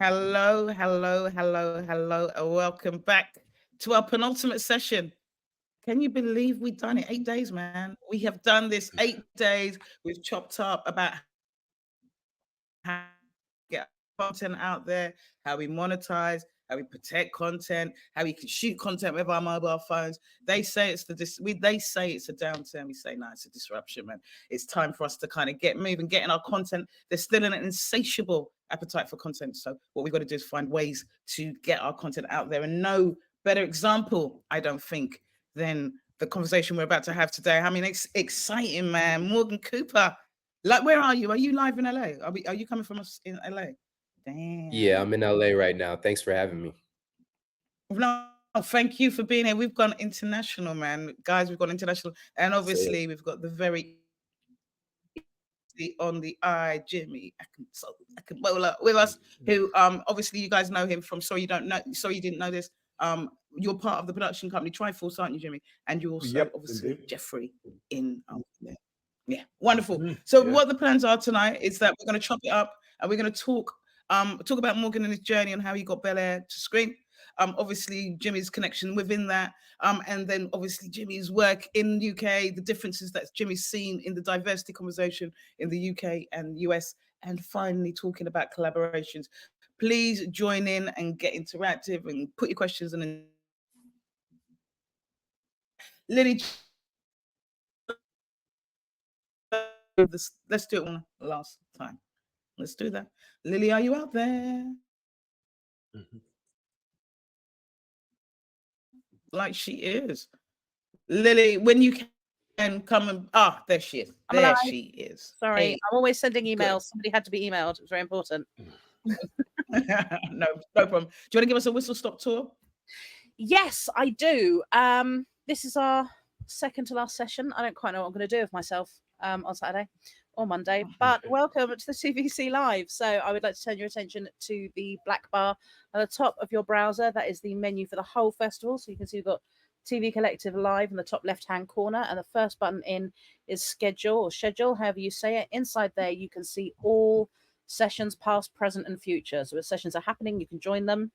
Hello, hello, hello, hello, and welcome back to our penultimate session. Can you believe we've done it 8 days, man? We have done this 8 days. We've chopped up about how we get content out there, how we monetize, how we protect content, how we can shoot content with our mobile phones. They say it's a downturn. We say no, it's a disruption, man. It's time for us to kind of get moving, getting our content. There's still an insatiable appetite for content. So what we've got to do is find ways to get our content out there. And no better example, I don't think, than the conversation we're about to have today. I mean, it's exciting, man. Morgan Cooper. Like, where are you? Are you live in LA? Are you coming from us in LA? Yeah, Damn. I'm in LA right now. Thanks for having me. No, thank you for being here. We've gone international, man. Guys, we've gone international. And Say it. obviously, we've got the very on the eye, Jimmy Akingbola with us, who obviously you guys know him from sorry you didn't know this. You're part of the production company Triforce, aren't you, Jimmy? And you're also Yep, obviously indeed. Jeffrey in there. Yeah, wonderful. Mhm, So yeah. what the plans are tonight is that we're going to chop it up and we're going to talk about Morgan and his journey and how he got Bel Air to screen. Obviously Jimmy's connection within that, and then obviously Jimmy's work in the UK, the differences that Jimmy's seen in the diversity conversation in the UK and US, and finally talking about collaborations. Please join in and get interactive and put your questions and Lily, let's do it one last time. Let's do that. Lily, are you out there? Mhm. Like she is. Lily, when you can come and there she is. I'm There alive. she is. Sorry, Hey, I'm always sending good. emails. Somebody had to be emailed. It was very important. No problem. Do you want to give us a whistle stop tour? Yes, I do. This is our second to last session. I don't quite know what I'm going to do with myself on Saturday or Monday, but welcome to the CVC Live. So I would like to turn your attention to the black bar at the top of your browser. That is the menu for the whole festival. So you can see we've got TV Collective Live in the top left-hand corner, and the first button in is schedule, however you say it. Inside there, you can see all sessions, past, present, and future. So as sessions are happening, you can join them.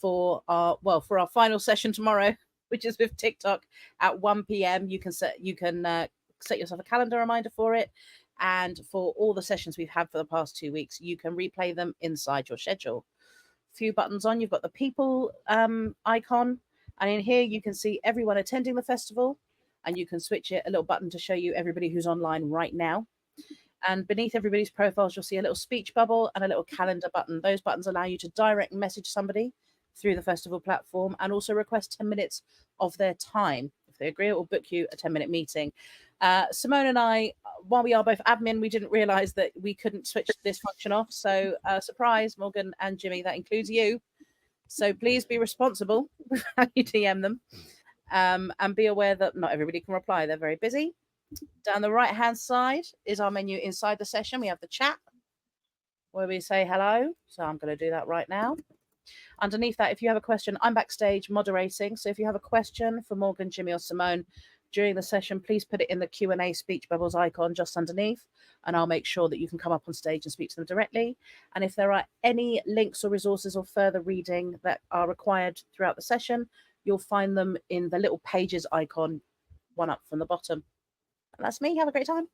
For our final session tomorrow, which is with TikTok at 1 p.m. You can set yourself a calendar reminder for it, and for all the sessions we've had for the past 2 weeks, you can replay them inside your schedule. Few buttons on, you've got the people icon, and in here you can see everyone attending the festival, and you can switch it a little button to show you everybody who's online right now. And beneath everybody's profiles, you'll see a little speech bubble and a little calendar button. Those buttons allow you to direct message somebody through the festival platform and also request 10 minutes of their time. If they agree, it will book you a 10-minute meeting. Simone and I, while we are both admin, we didn't realize that we couldn't switch this function off. So surprise, Morgan and Jimmy, that includes you. So please be responsible how you DM them, and be aware that not everybody can reply. They're very busy. Down the right hand side is our menu inside the session. We have the chat where we say hello. So I'm going to do that right now. Underneath that, if you have a question, I'm backstage moderating. So if you have a question for Morgan, Jimmy, or Simone during the session, please put it in the Q&A speech bubbles icon just underneath, and I'll make sure that you can come up on stage and speak to them directly. And if there are any links or resources or further reading that are required throughout the session, you'll find them in the little pages icon, one up from the bottom. And that's me. Have a great time.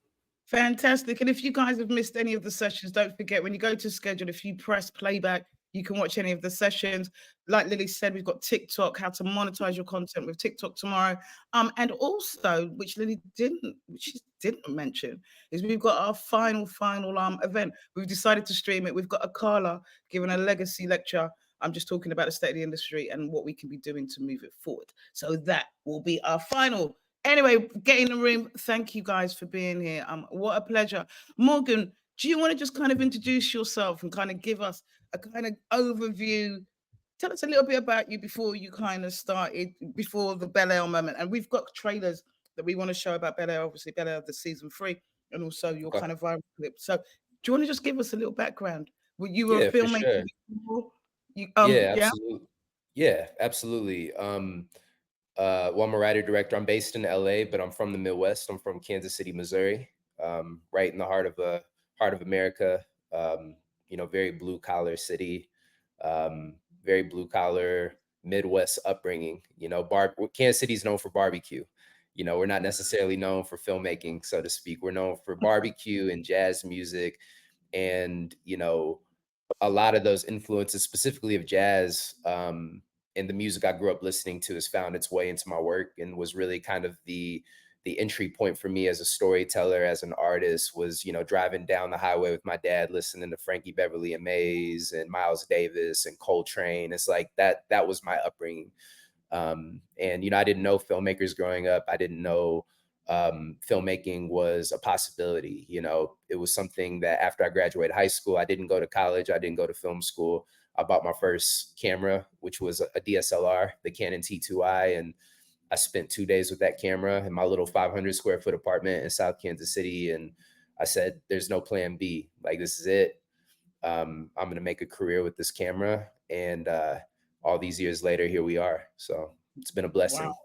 Fantastic. And if you guys have missed any of the sessions, don't forget when you go to schedule, if you press playback, you can watch any of the sessions. Like Lily said, we've got TikTok, how to monetize your content with TikTok tomorrow. And also, which she didn't mention, is we've got our final event. We've decided to stream it. We've got Akala giving a legacy lecture. I'm just talking about the state of the industry and what we can be doing to move it forward. So that will be our final. Anyway, get in the room. Thank you guys for being here. What a pleasure. Morgan, do you want to just kind of introduce yourself and kind of give us a kind of overview? Tell us a little bit about you before you kind of started, before the Bel Air moment. And we've got trailers that we want to show about Bel Air, obviously Bel Air the season 3, and also your Okay. kind of viral clip. So do you want to just give us a little background? You were a Yeah, for filmmaker sure. before? You Yeah, yeah? absolutely. Yeah, absolutely. Well, I'm a writer director. I'm based in LA, but I'm from the Midwest. I'm from Kansas City, Missouri, right in the heart of America. very blue collar city, very blue collar Midwest upbringing. Kansas City's known for barbecue. We're not necessarily known for filmmaking, so to speak. We're known for barbecue and jazz music, and a lot of those influences, specifically of jazz, and the music I grew up listening to, has found its way into my work, and was really kind of the entry point for me as a storyteller, as an artist, was, driving down the highway with my dad, listening to Frankie Beverly and Mays and Miles Davis and Coltrane. It's like that was my upbringing. And, I didn't know filmmakers growing up. I didn't know filmmaking was a possibility. It was something that after I graduated high school, I didn't go to college. I didn't go to film school. I bought my first camera, which was a DSLR, the Canon T2i. And I spent 2 days with that camera in my little 500 square foot apartment in South Kansas City. And I said, there's no plan B. Like, this is it. I'm going to make a career with this camera. And all these years later, here we are. So it's been a blessing. Wow.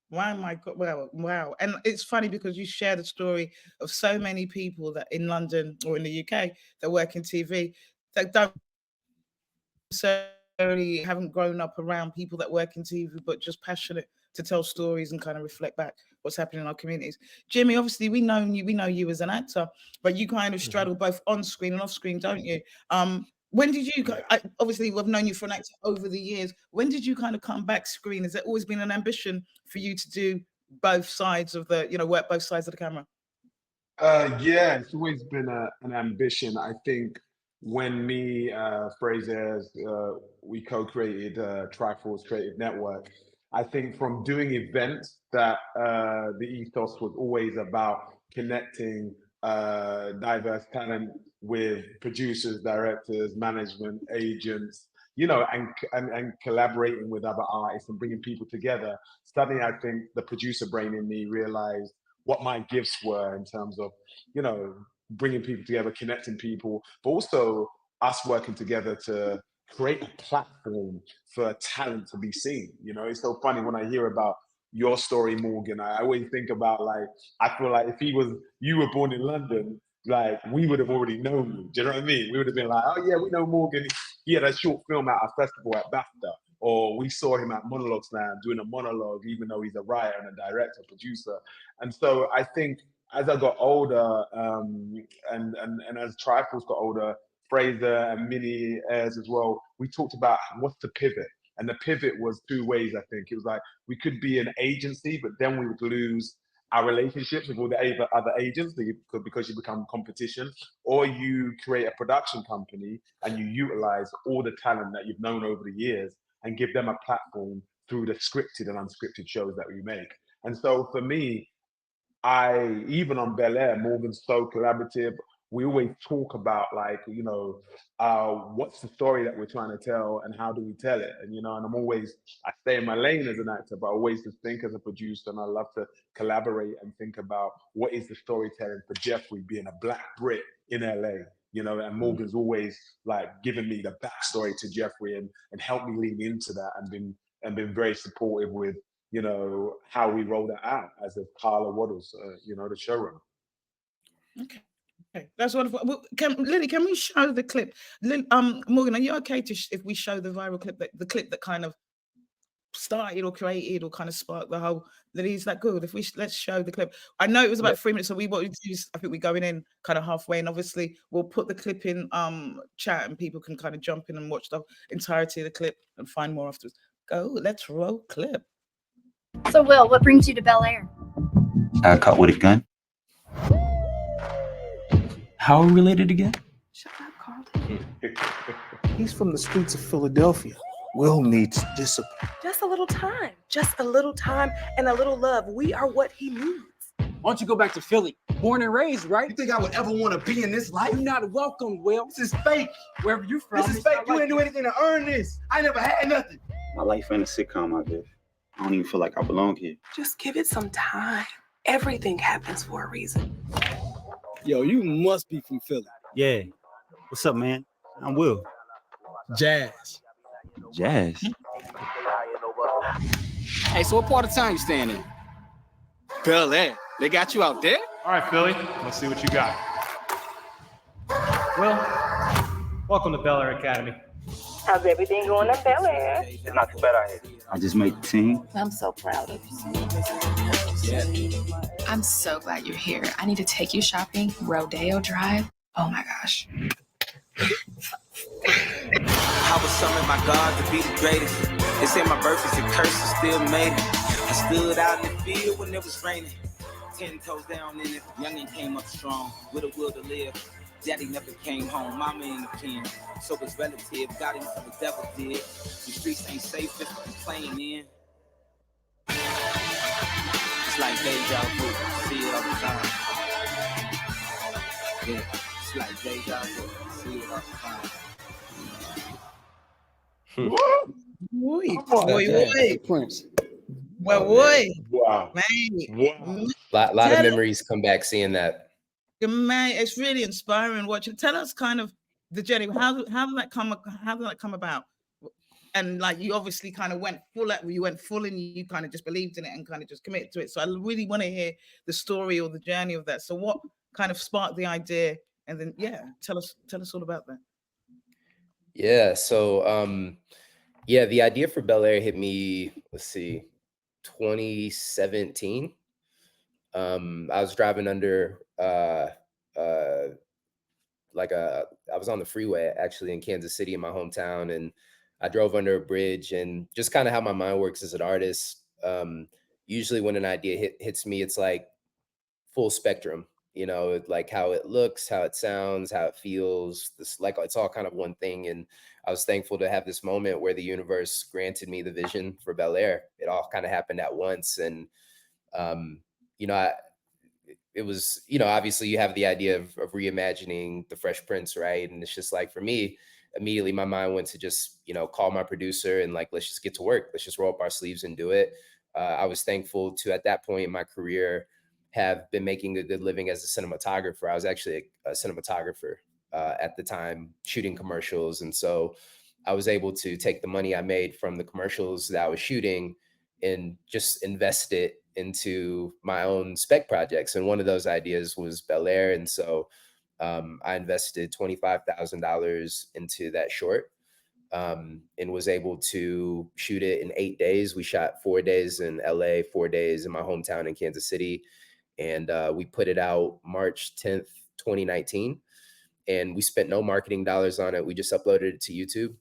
Wow, my God. Wow. And it's funny because you share the story of so many people that in London or in the UK that work in TV that don't necessarily haven't grown up around people that work in TV, but just passionate to tell stories and kind of reflect back what's happening in our communities. Jimmy, obviously we know you as an actor, but you kind of straddle both on screen and off screen, don't you? When did you, obviously we've known you for an actor over the years. When did you kind of come back screen? Has there always been an ambition for you to do both sides of the, work both sides of the camera? Yeah, it's always been an ambition. I think when me, Fraser, we co-created Triforce Creative Network, I think from doing events that the ethos was always about connecting diverse talent with producers, directors, management, agents, and collaborating with other artists and bringing people together. Suddenly, I think the producer brain in me realized what my gifts were in terms of, bringing people together, connecting people, but also us working together to create a platform for talent to be seen. It's so funny when I hear about your story, Morgan. I always think about, like, I feel like if you were born in London, like, we would have already known you. Do you know what I mean? We would have been like, oh yeah, we know Morgan. He had a short film at our festival at BAFTA. Or we saw him at Monologue Slam doing a monologue, even though he's a writer and a director, producer. And so I think as I got older, and as Triforce got older, Fraser and Minnie Ayres as well, we talked about what's the pivot. And the pivot was two ways, I think. It was like, we could be an agency, but then we would lose our relationships with all the other agents because you become competition, or you create a production company and you utilize all the talent that you've known over the years and give them a platform through the scripted and unscripted shows that we make. And so for me, even on Bel Air, Morgan's so collaborative. We always talk about, like, what's the story that we're trying to tell and how do we tell it? And, and I stay in my lane as an actor, but I always just think as a producer, and I love to collaborate and think about what is the storytelling for Jeffrey being a Black Brit in LA, and Morgan's always like giving me the backstory to Jeffrey and helped me lean into that and been very supportive with, how we roll that out as a Carla Waddles, the showrunner. Okay, that's wonderful. Well, Lily, can we show the clip? Morgan, are you okay if we show the viral clip, the clip that kind of started or created or kind of sparked the whole? Lily, is that good? Let's show the clip. I know it was about 3 minutes, so what we do is I think we're going in kind of halfway, and obviously we'll put the clip in chat and people can kind of jump in and watch the entirety of the clip and find more afterwards. Go, let's roll clip. So, Will, what brings you to Bel Air? I got caught with a gun. How are we related again? Shut up, Carlton. He's from the streets of Philadelphia. Will needs discipline. Just a little time. Just a little time and a little love. We are what he needs. Why don't you go back to Philly? Born and raised, right? You think I would ever want to be in this life? You're not welcome, Will. This is fake. Wherever you from. This is fake. You didn't do anything to earn this. I never had nothing. My life ain't a sitcom, I guess. I don't even feel like I belong here. Just give it some time. Everything happens for a reason. Yo, you must be from Philly. Yeah. What's up, man? I'm Will. Jazz. Jazz? Hey, so what part of town you staying in? Bel Air. They got you out there? All right, Philly. Let's see what you got. Well, Welcome to Bel Air Academy. How's everything going in Bel Air? It's not too bad out here. I just made the team. I'm so proud of you. I'm so glad you're here. I need to take you shopping. Rodeo Drive. Oh my gosh. I was summoned by God to be the greatest. They say my birth is a curse, I still made it. I stood out in the field when it was raining. 10 toes down in it, youngin' came up strong, with a will to live. Daddy never came home, mama in the pen. So it's relative, got him for the devil did. The streets ain't safe, just what I'm playing in. It's like deja vu, see it all the time. Yeah, it's like deja vu, see it all the time. Prince. Well, boy. Wow. Man. Lot of memories come back seeing that. Man, it's really inspiring watching. Tell us kind of the journey. How did that come about? And like you obviously kind of went full and you kind of just believed in it and kind of just committed to it. So I really want to hear the story or the journey of that. So what kind of sparked the idea? And then tell us all about that. Yeah, so the idea for Bel Air hit me, 2017. I was driving under I was on the freeway actually in Kansas City in my hometown, and I drove under a bridge, and just kind of how my mind works as an artist. Usually when an idea hits me, it's like full spectrum, like how it looks, how it sounds, how it feels, it's all kind of one thing. And I was thankful to have this moment where the universe granted me the vision for Bel Air. It all kind of happened at once. And it was, obviously you have the idea of reimagining the Fresh Prince, right? And it's just like, for me, immediately my mind went to just, call my producer and like, let's just get to work. Let's just roll up our sleeves and do it. I was thankful to, at that point in my career, have been making a good living as a cinematographer. I was actually a cinematographer at the time, shooting commercials. And so I was able to take the money I made from the commercials that I was shooting and just invest it into my own spec projects. And one of those ideas was Bel Air. And so I invested $25,000 into that short and was able to shoot it in 8 days. We shot 4 days in LA, 4 days in my hometown in Kansas City. And we put it out March 10th, 2019. And we spent no marketing dollars on it. We just uploaded it to YouTube.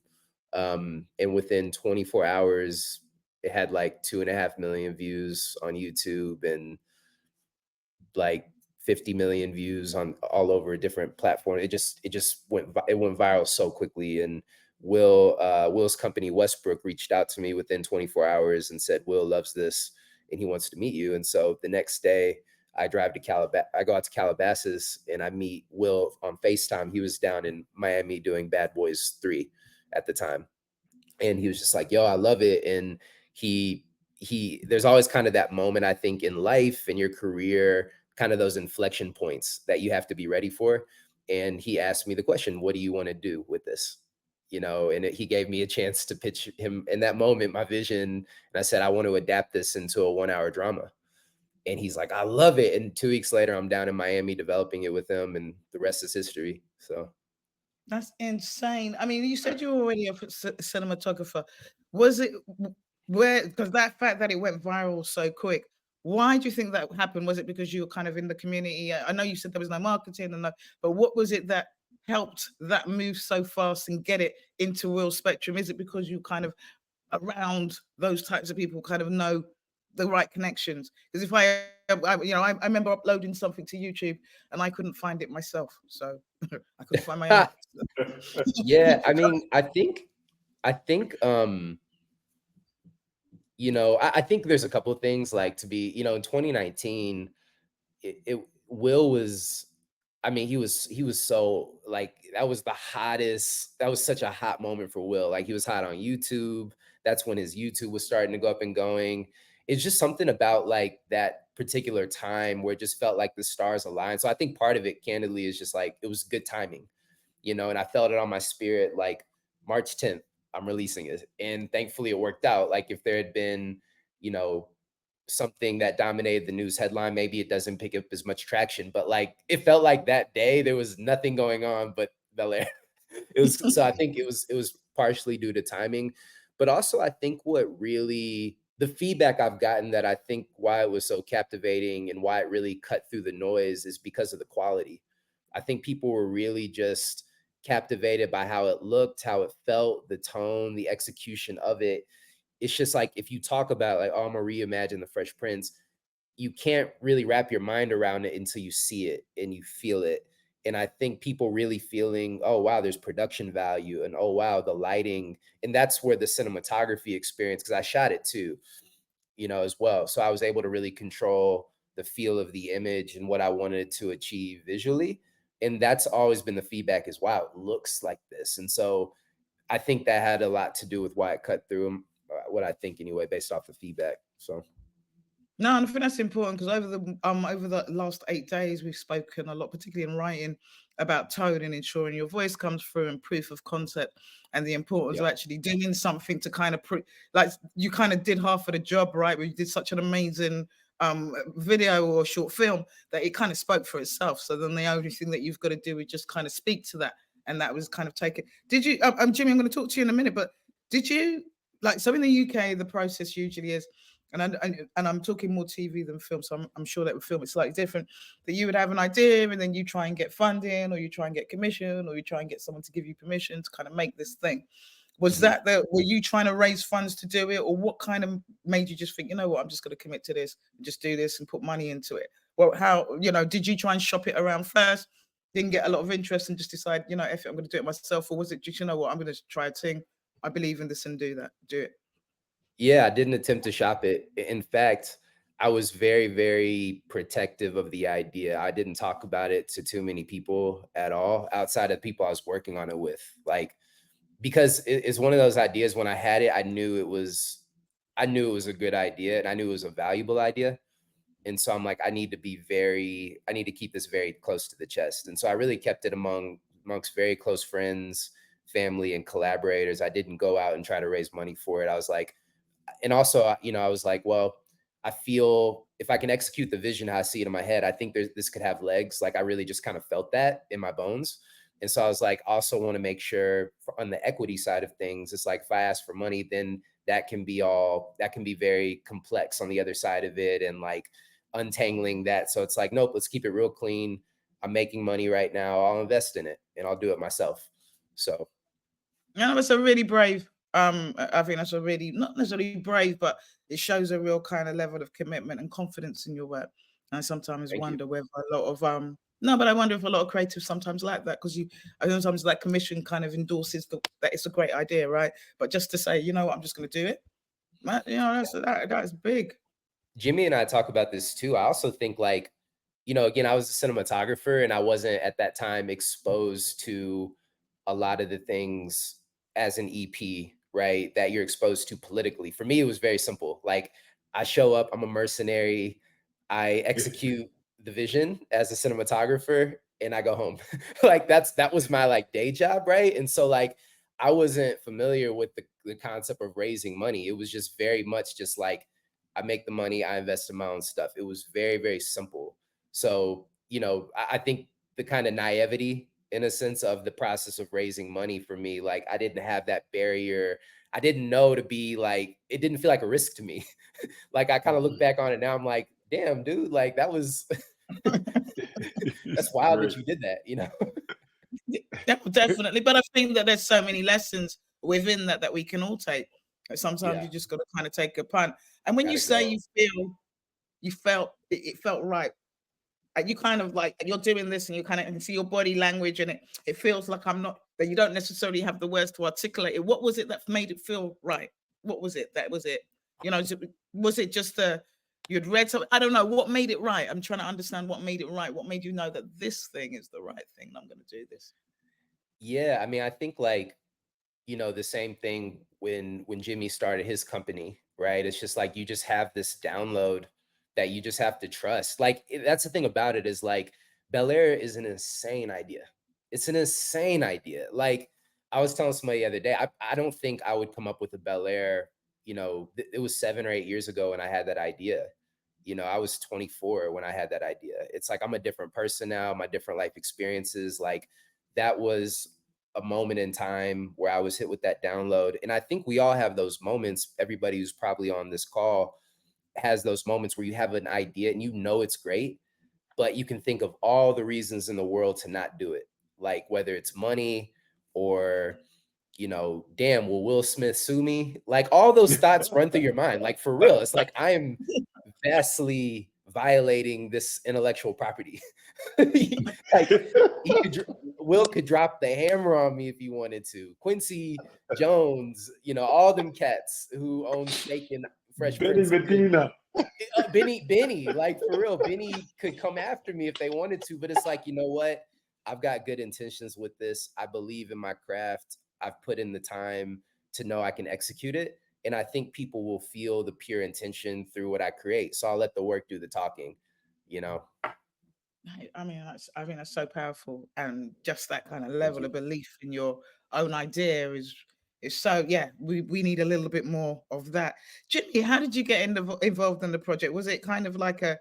And within 24 hours, it had like 2.5 million views on YouTube and like 50 million views on all over different platforms. It just went viral so quickly. And Will's company Westbrook reached out to me within 24 hours and said, Will loves this and he wants to meet you. And so the next day I go out to Calabasas and I meet Will on FaceTime. He was down in Miami doing Bad Boys 3 at the time. And he was just like, yo, I love it. And there's always kind of that moment, I think, in life, in your career, kind of those inflection points that you have to be ready for. And he asked me the question, what do you want to do with this? And he gave me a chance to pitch him in that moment, my vision. And I said, I want to adapt this into a 1-hour drama. And he's like, I love it. And 2 weeks later, I'm down in Miami developing it with him, and the rest is history. So. That's insane. I mean, you said you were already a cinematographer. Was it because that fact that it went viral so quick, why do you think that happened? Was it because you were kind of in the community? I know you said there was no marketing, but what was it that helped that move so fast and get it into real spectrum? Is it because you kind of around those types of people kind of know the right connections? Because if I remember uploading something to YouTube and I couldn't find it myself, so I couldn't find my own. Yeah, I mean, I think I think there's a couple of things, like, to be, in 2019, Will was, I mean, he was so, like, that was such a hot moment for Will. Like, he was hot on YouTube. That's when his YouTube was starting to go up and going. It's just something about like that particular time where it just felt like the stars aligned. So I think part of it, candidly, is just like, it was good timing, and I felt it on my spirit, like March 10th, I'm releasing it. And thankfully it worked out. Like, if there had been, something that dominated the news headline, maybe it doesn't pick up as much traction, but like, it felt like that day there was nothing going on but Bel Air. It was so I think it was partially due to timing, but also I think what really the feedback I've gotten that I think why it was so captivating and why it really cut through the noise is because of the quality. I think people were really just captivated by how it looked, how it felt, the tone, the execution of it. It's just like if you talk about like, oh, I'm gonna reimagine the Fresh Prince, you can't really wrap your mind around it until you see it and you feel it. And I think people really feeling, oh wow, there's production value, and oh wow, the lighting, and that's where the cinematography experience, because I shot it too, as well. So I was able to really control the feel of the image and what I wanted to achieve visually. And that's always been the feedback is, wow, it looks like this. And so I think that had a lot to do with why it cut through, what I think anyway, based off the feedback. So. No, and I think that's important because over the last 8 days, we've spoken a lot, particularly in writing, about tone and ensuring your voice comes through and proof of concept and the importance of Yep. actually doing something to kind of like you kind of did half of the job, right? Where you did such an amazing video or short film that it kind of spoke for itself. So then the only thing that you've got to do is just kind of speak to that, and that was kind of taken. Did you, Jimmy? I'm going to talk to you in a minute, but did you like so in the UK the process usually is and I'm talking more TV than film, so I'm sure that with film it's slightly different. That you would have an idea, and then you try and get funding, or you try and get commission, or you try and get someone to give you permission to kind of make this thing. Was that were you trying to raise funds to do it, or what kind of made you just think, you know what, I'm just going to commit to this, and just do this, and put money into it? Well, how did you try and shop it around first? Didn't get a lot of interest, and just decide, if I'm going to do it myself, or was it just, you know what, I'm going to try a thing, I believe in this, and do it? Yeah, I didn't attempt to shop it. In fact, I was very, very protective of the idea. I didn't talk about it to too many people at all, outside of people I was working on it with. Like, because it's one of those ideas when I had it, I knew it was a good idea and I knew it was a valuable idea. And so I'm like, I need to keep this very close to the chest. And so I really kept it amongst very close friends, family, and collaborators. I didn't go out and try to raise money for it. I was like, and also, I was like, well, I feel if I can execute the vision how I see it in my head, I think this could have legs. Like I really just kind of felt that in my bones. And so I was like, I also want to make sure on the equity side of things, it's like if I ask for money, then that can be very complex on the other side of it and like untangling that. So it's like, nope, let's keep it real clean. I'm making money right now. I'll invest in it and I'll do it myself. So. Yeah, that's a really brave. I think that's a really not necessarily brave, but it shows a real kind of level of commitment and confidence in your work. And I sometimes Thank you. wonder whether a lot of no, but I wonder if a lot of creatives sometimes like that because I sometimes like commission kind of endorses that it's a great idea, right? But just to say, you know what, I'm just going to do it. That's big. Jimmy and I talk about this too. I also think like, again, I was a cinematographer and I wasn't at that time exposed to a lot of the things as an EP, right? That you're exposed to politically. For me, it was very simple. Like I show up, I'm a mercenary, I execute the vision as a cinematographer and I go home. Like that was my like day job, right? And so like I wasn't familiar with the concept of raising money. It was just very much just like I make the money, I invest in my own stuff. It was very, very simple. So, I think the kind of naivety in a sense of the process of raising money for me, like I didn't have that barrier. I didn't know to be like, it didn't feel like a risk to me. Like I kind of look back on it now, I'm like, damn, dude, like that was, that's wild that you did that, Yeah, definitely. But I think that there's so many lessons within that we can all take. Sometimes Yeah. you just got to kind of take a punt. And when you Gotta say go. you felt it felt right, and you kind of like you're doing this and you kind of can see your body language and it feels like I'm not that you don't necessarily have the words to articulate it. What was it that made it feel right? What was it? That was it. Was it just you'd read something? I don't know what made it right. I'm trying to understand what made it right. What made you know that this thing is the right thing and I'm going to do this? Yeah. I mean, I think like, the same thing when Jimmy started his company, right? It's just like you just have this download that you just have to trust. Like that's the thing about it is like Bel Air is an insane idea. It's an insane idea. Like I was telling somebody the other day, I don't think I would come up with a Bel Air, it was 7 or 8 years ago when I had that idea. I was 24 when I had that idea. It's like I'm a different person now, my different life experiences. Like that was a moment in time where I was hit with that download. And I think we all have those moments. Everybody who's probably on this call has those moments where you have an idea and you know it's great, but you can think of all the reasons in the world to not do it. Like whether it's money or, you know, damn, will Will Smith sue me? Like all those thoughts run through your mind. Like for real, it's like I am vastly violating this intellectual property. Like Will could drop the hammer on me if he wanted to. Quincy Jones, you know, all them cats who own stake in Fresh Benny Prince. Medina. Benny, like for real, Benny could come after me if they wanted to, but it's like, you know what? I've got good intentions with this. I believe in my craft. I've put in the time to know I can execute it. And I think people will feel the pure intention through what I create. So I'll let the work do the talking, you know? I mean, that's so powerful, and just that kind of level of belief in your own idea is so. Yeah, we need a little bit more of that. Jimmy, how did you get involved in the project? Was it kind of like a,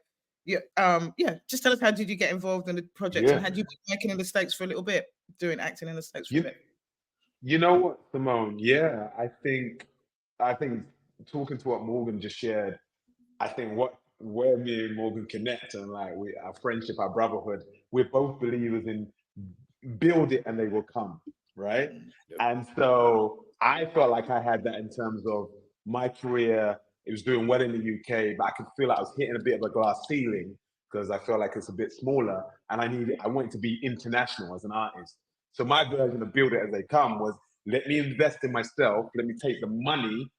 just tell us, how did you get involved in the project, and had you been working in the States for a little bit, doing acting in the States for a bit? You know what, Simone? Yeah, I think talking to what Morgan just shared, I think where me and Morgan connect, and like our friendship, our brotherhood, we're both believers in build it and they will come, right? And so I felt like I had that in terms of my career. It was doing well in the UK, but I could feel like I was hitting a bit of a glass ceiling because I felt like it's a bit smaller, and I wanted to be international as an artist. So my version of build it as they come was, let me invest in myself, let me take the money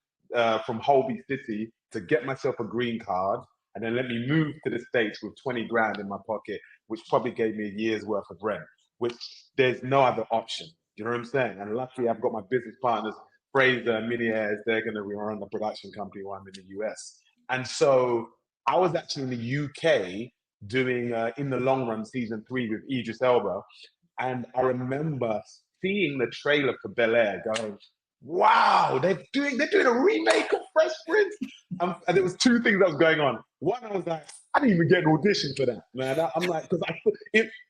from Holby City to get myself a green card, and then let me move to the States with 20 grand in my pocket, which probably gave me a year's worth of rent, which there's no other option. You know what I'm saying? And luckily I've got my business partners, Fraser and Miniers, they're gonna run the production company while I'm in the US. And so I was actually in the UK doing In the Long Run season 3 with Idris Elba. And I remember seeing the trailer for Bel Air going, wow, they're doing a remake of Fresh Prince. And there was two things that was going on. One, I was like, I didn't even get an audition for that, man. I'm like, because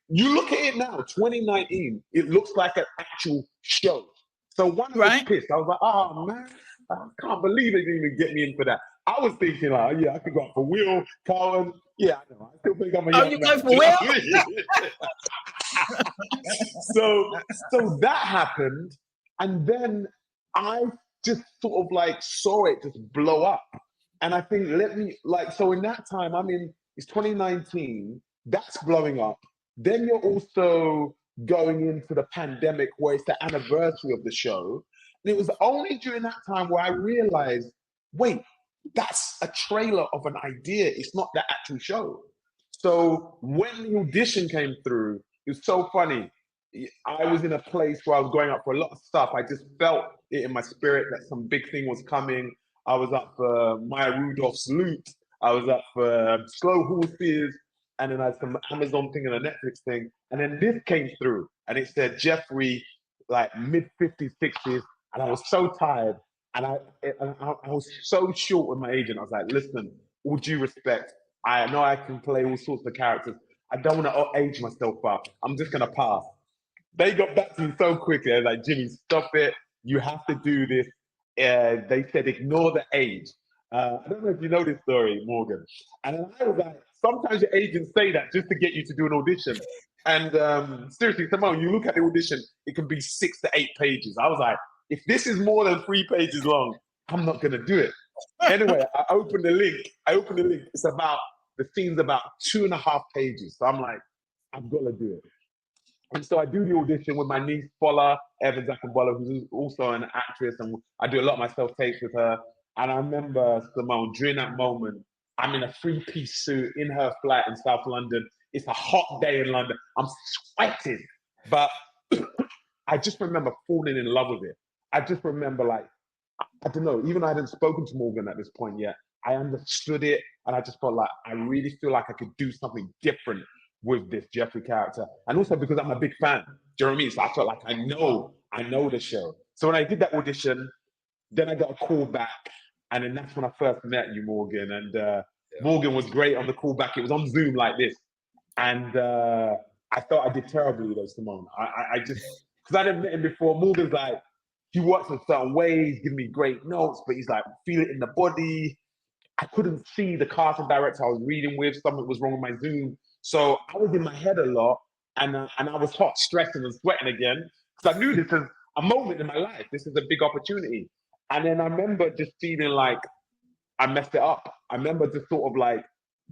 you look at it now, 2019, it looks like an actual show. So one, I was pissed. I was like, oh man, I can't believe they didn't even get me in for that. I was thinking, like, yeah, I could go for Will, Cohen. Yeah, I know. I still think I'm a young man. Go for Will? So that happened, and then I just sort of like saw it just blow up. And I think, so in that time, it's 2019, that's blowing up. Then you're also going into the pandemic where it's the anniversary of the show. And it was only during that time where I realized, wait, that's a trailer of an idea. It's not the actual show. So when the audition came through, it was so funny. I was in a place where I was going up for a lot of stuff. I just felt it in my spirit that some big thing was coming. I was up for Maya Rudolph's Loot. I was up for Slow Horses. And then I had some Amazon thing and a Netflix thing. And then this came through and it said Jeffrey, like mid-50s, 60s. And I was so tired. And I was so short with my agent. I was like, listen, all due respect, I know I can play all sorts of characters. I don't want to age myself up. I'm just going to pass. They got back to me so quickly. I was like, Jimmy, stop it. You have to do this. They said, ignore the age. I don't know if you know this story, Morgan. And then I was like, sometimes your agents say that just to get you to do an audition. And seriously, Simone, you look at the audition, it can be 6 to 8 pages. I was like, if this is more than 3 pages long, I'm not going to do it. Anyway, I opened the link. It's about, the scene's about 2.5 pages. So I'm like, I've got to do it. And so I do the audition with my niece, Fola Evans Akingbola, who's also an actress, and I do a lot of my self-tapes with her. And I remember, Simone, during that moment, I'm in a 3-piece suit in her flat in South London. It's a hot day in London. I'm sweating. But I just remember falling in love with it. I just remember, like, I don't know, even though I hadn't spoken to Morgan at this point yet, I understood it. And I just felt like, I really feel like I could do something different with this Jeffrey character. And also because I'm a big fan. Do you know what I mean? So I felt like I know the show. So when I did that audition, then I got a call back. And then that's when I first met you, Morgan. And Morgan was great on the call back. It was on Zoom like this. And I thought I did terribly though, Simone. I just, because I didn't met him before. Morgan's like, he works in certain ways, giving me great notes, but he's like, feel it in the body. I couldn't see the casting director I was reading with. Something was wrong with my Zoom. So I was in my head a lot, and I was hot, stressing and sweating again, because I knew this is a moment in my life. This is a big opportunity. And then I remember just feeling like I messed it up. I remember just sort of like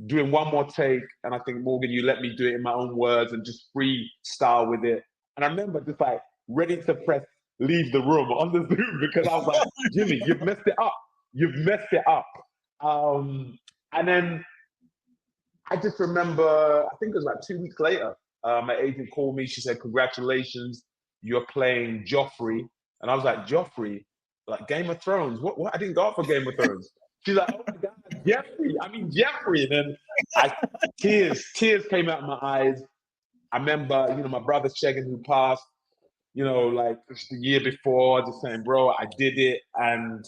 doing one more take, and I think, Morgan, you let me do it in my own words and just freestyle with it. And I remember just like ready to press leave the room on the Zoom, because I was like, Jimmy, you've messed it up. You've messed it up. And then I just remember, I think it was like 2 weeks later, my agent called me. She said, congratulations, you're playing Joffrey. And I was like, Joffrey? Like Game of Thrones? What? I didn't go out for Game of Thrones. She's like, oh my God, Jeffrey. I mean, Jeffrey. And then tears came out of my eyes. I remember, my brother Shagan, who passed, like the year before, just saying, bro, I did it. And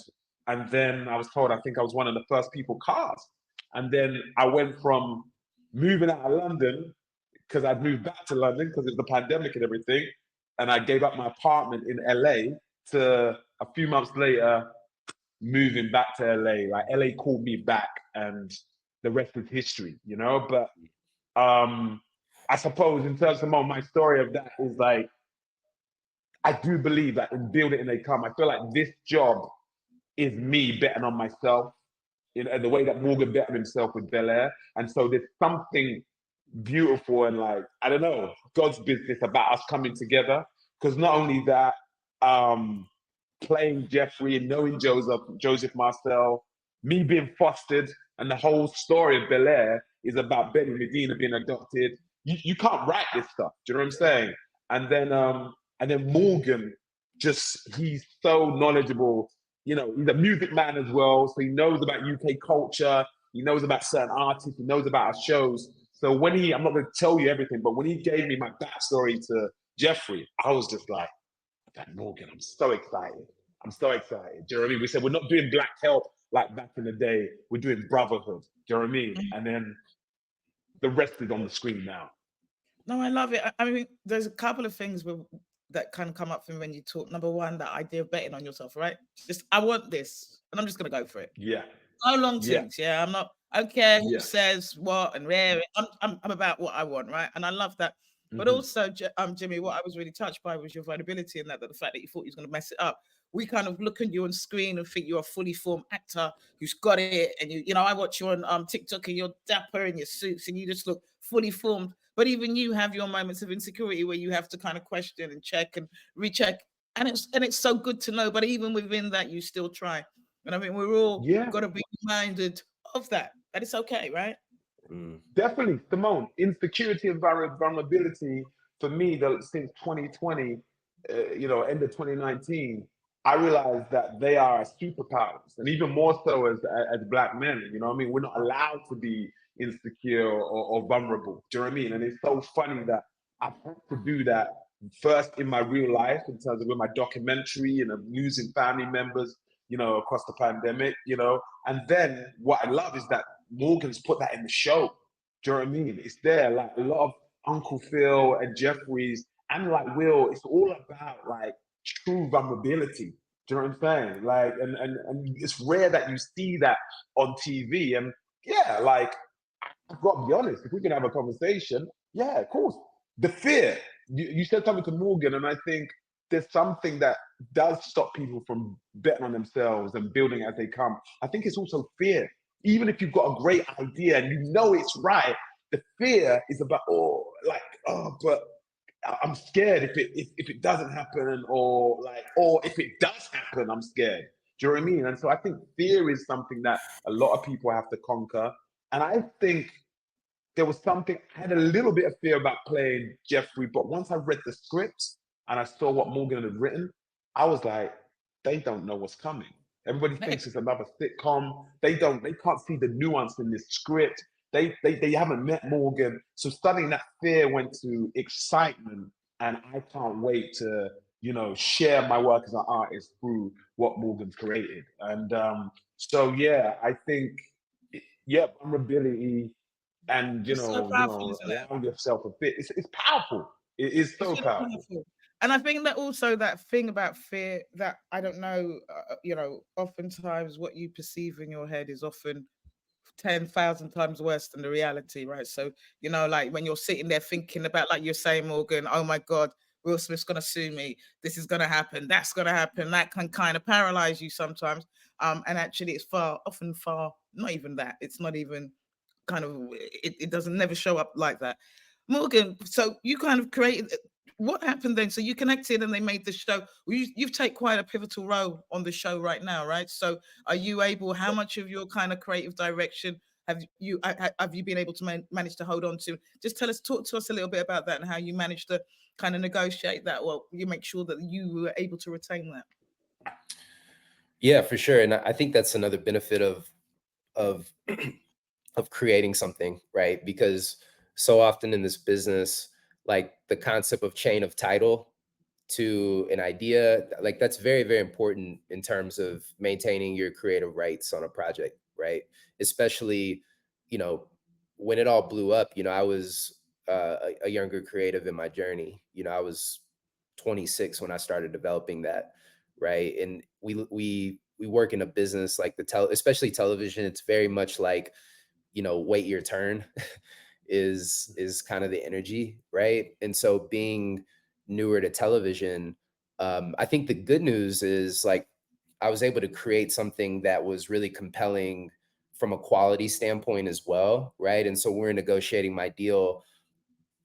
then I was told, I think I was one of the first people cast. And then I went from moving out of London, because I'd moved back to London because of the pandemic and everything, and I gave up my apartment in LA, to a few months later moving back to LA. Like LA called me back, and the rest is history, But I suppose in terms of my story of that is like, I do believe that in building and they come, I feel like this job is me betting on myself, the way that Morgan betted himself with Bel Air. And so there's something beautiful and like, I don't know, God's business about us coming together. Because not only that, playing Jeffrey and knowing Joseph Marcel, me being fostered, and the whole story of Bel Air is about Benny Medina being adopted. You can't write this stuff. Do you know what I'm saying? And then Morgan, he's so knowledgeable. He's a music man as well, so he knows about UK culture. He knows about certain artists. He knows about our shows. So when I'm not going to tell you everything, but when he gave me my backstory to Jeffrey, I was just like, Morgan, I'm so excited. I'm so excited. Do you know what I mean? We said, we're not doing Black Help like back in the day. We're doing Brotherhood. Do you know what I mean? And then the rest is on the screen now. No, I love it. I mean, there's a couple of things that kind of come up for me when you talk. Number one, that idea of betting on yourself, right? Just, I want this, and I'm just going to go for it. Yeah. No long things. Yeah. I don't care who Yeah. says what and where. I'm about what I want, right? And I love that. But also, Jimmy, what I was really touched by was your vulnerability and that the fact that you thought you was going to mess it up. We kind of look at you on screen and think you're a fully formed actor who's got it. And I watch you on TikTok and you're dapper in your suits and you just look fully formed. But even you have your moments of insecurity where you have to kind of question and check and recheck. And it's so good to know. But even within that, you still try. And I mean, we're all got to be reminded of that it's okay, right? Definitely, Simone. Insecurity and vulnerability for me, since 2020, end of 2019, I realized that they are superpowers, and even more so as Black men. You know what I mean? We're not allowed to be insecure or vulnerable. Do you know what I mean? And it's so funny that I've had to do that first in my real life, in terms of with my documentary and of losing family members, across the pandemic, and then what I love is that Morgan's put that in the show. Do you know what I mean? It's there, like a lot of Uncle Phil and Jeffries and like Will, it's all about like true vulnerability. Do you know what I'm saying? Like, and it's rare that you see that on TV. And yeah, like, I've got to be honest, if we can have a conversation, yeah, of course. The fear, you said something to Morgan, and I think there's something that does stop people from betting on themselves and building as they come. I think it's also fear. Even if you've got a great idea and you know it's right, the fear is about, but I'm scared if it doesn't happen, or if it does happen, I'm scared. Do you know what I mean? And so I think fear is something that a lot of people have to conquer. And I think there was something, I had a little bit of fear about playing Jeffrey, but once I read the script and I saw what Morgan had written, I was like, they don't know what's coming. Everybody thinks it's another sitcom. They can't see the nuance in this script. They haven't met Morgan. So suddenly that fear went to excitement, and I can't wait to, share my work as an artist through what Morgan's created. And so yeah, I think, vulnerability and allowing yourself a bit. It's powerful. It is so powerful. And I think that also that thing about fear that I don't know, oftentimes what you perceive in your head is often 10,000 times worse than the reality, right? So, like when you're sitting there thinking about, like you're saying, Morgan, oh my God, Will Smith's going to sue me. This is going to happen. That's going to happen. That can kind of paralyze you sometimes. And actually, it's often far, not even that. It's not even kind of, it doesn't never show up like that. Morgan, so you kind of created, what happened then? So you connected and they made the show. Well, you've taken quite a pivotal role on the show right now, right? So are you able, how much of your kind of creative direction have you been able to manage to hold on to? Just talk to us a little bit about that and how you managed to kind of negotiate that. Well, you make sure that you were able to retain that. Yeah, for sure. And I think that's another benefit of of creating something, right? Because so often in this business, like the concept of chain of title to an idea, like that's very, very important in terms of maintaining your creative rights on a project, right? Especially, you know, when it all blew up, I was a younger creative in my journey. I was 26 when I started developing that, right? And we work in a business like especially television. It's very much like, wait your turn is kind of the energy, right? And so being newer to television, I think the good news is like I was able to create something that was really compelling from a quality standpoint as well, right? And so we're negotiating my deal.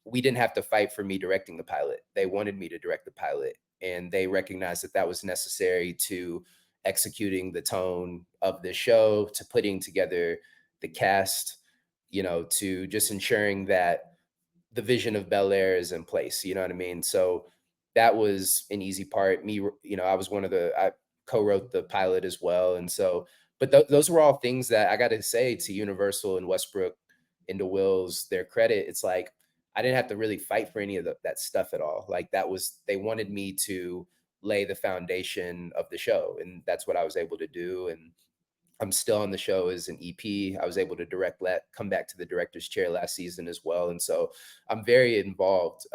We didn't have to fight for me directing the pilot. They wanted me to direct the pilot, and they recognized that that was necessary to executing the tone of the show, to putting together the cast, to just ensuring that the vision of Bel Air is in place. You know what I mean? So that was an easy part. Me, I was I co-wrote the pilot as well. And so, but those were all things that I got to say to Universal and Westbrook and to Will's, their credit. It's like, I didn't have to really fight for any of that stuff at all. Like they wanted me to lay the foundation of the show. And that's what I was able to do. And I'm still on the show as an EP. I was able to come back to the director's chair last season as well. And so I'm very involved.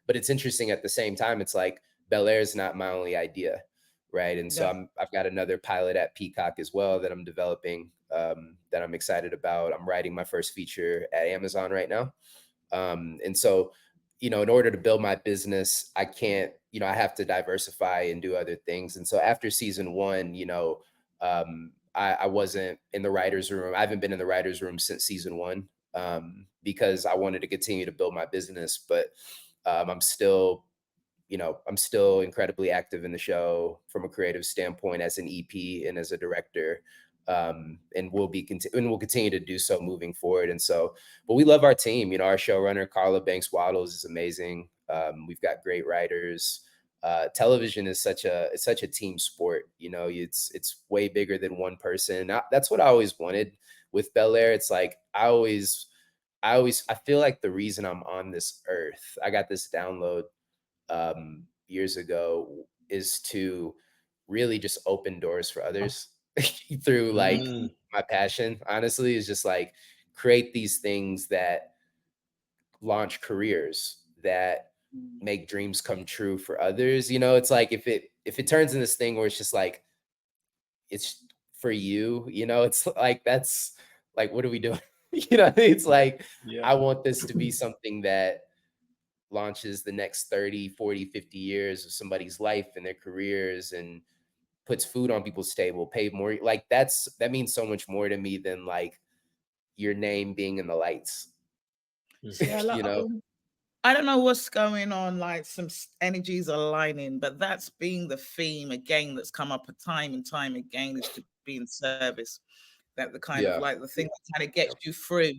But it's interesting at the same time, it's like Bel Air is not my only idea, right? And so I've got another pilot at Peacock as well that I'm developing, that I'm excited about. I'm writing my first feature at Amazon right now. And so, in order to build my business, I can't, I have to diversify and do other things. And so after season one, I wasn't in the writer's room. I haven't been in the writer's room since season one, because I wanted to continue to build my business. But I'm still incredibly active in the show from a creative standpoint as an EP and as a director. And we'll continue to do so moving forward. And so, but we love our team. Our showrunner Carla Banks Waddles is amazing. We've got great writers. Television is such a team sport. It's way bigger than one person. That's what I always wanted with Bel Air. It's like I feel like the reason I'm on this earth, I got this download years ago, is to really just open doors for others through like my passion, honestly, is just like create these things that launch careers, that make dreams come true for others. It's like if it turns in this thing where it's just like it's for you, it's like that's like, what are we doing? It's like, I want this to be something that launches the next 30, 40, 50 years of somebody's life and their careers, and puts food on people's table, pay more. Like that means so much more to me than like your name being in the lights. Yeah, I don't know what's going on, like some energies aligning, but that's been the theme again that's come up time and time again, is to be in service. That the kind of like the thing that kind of gets you through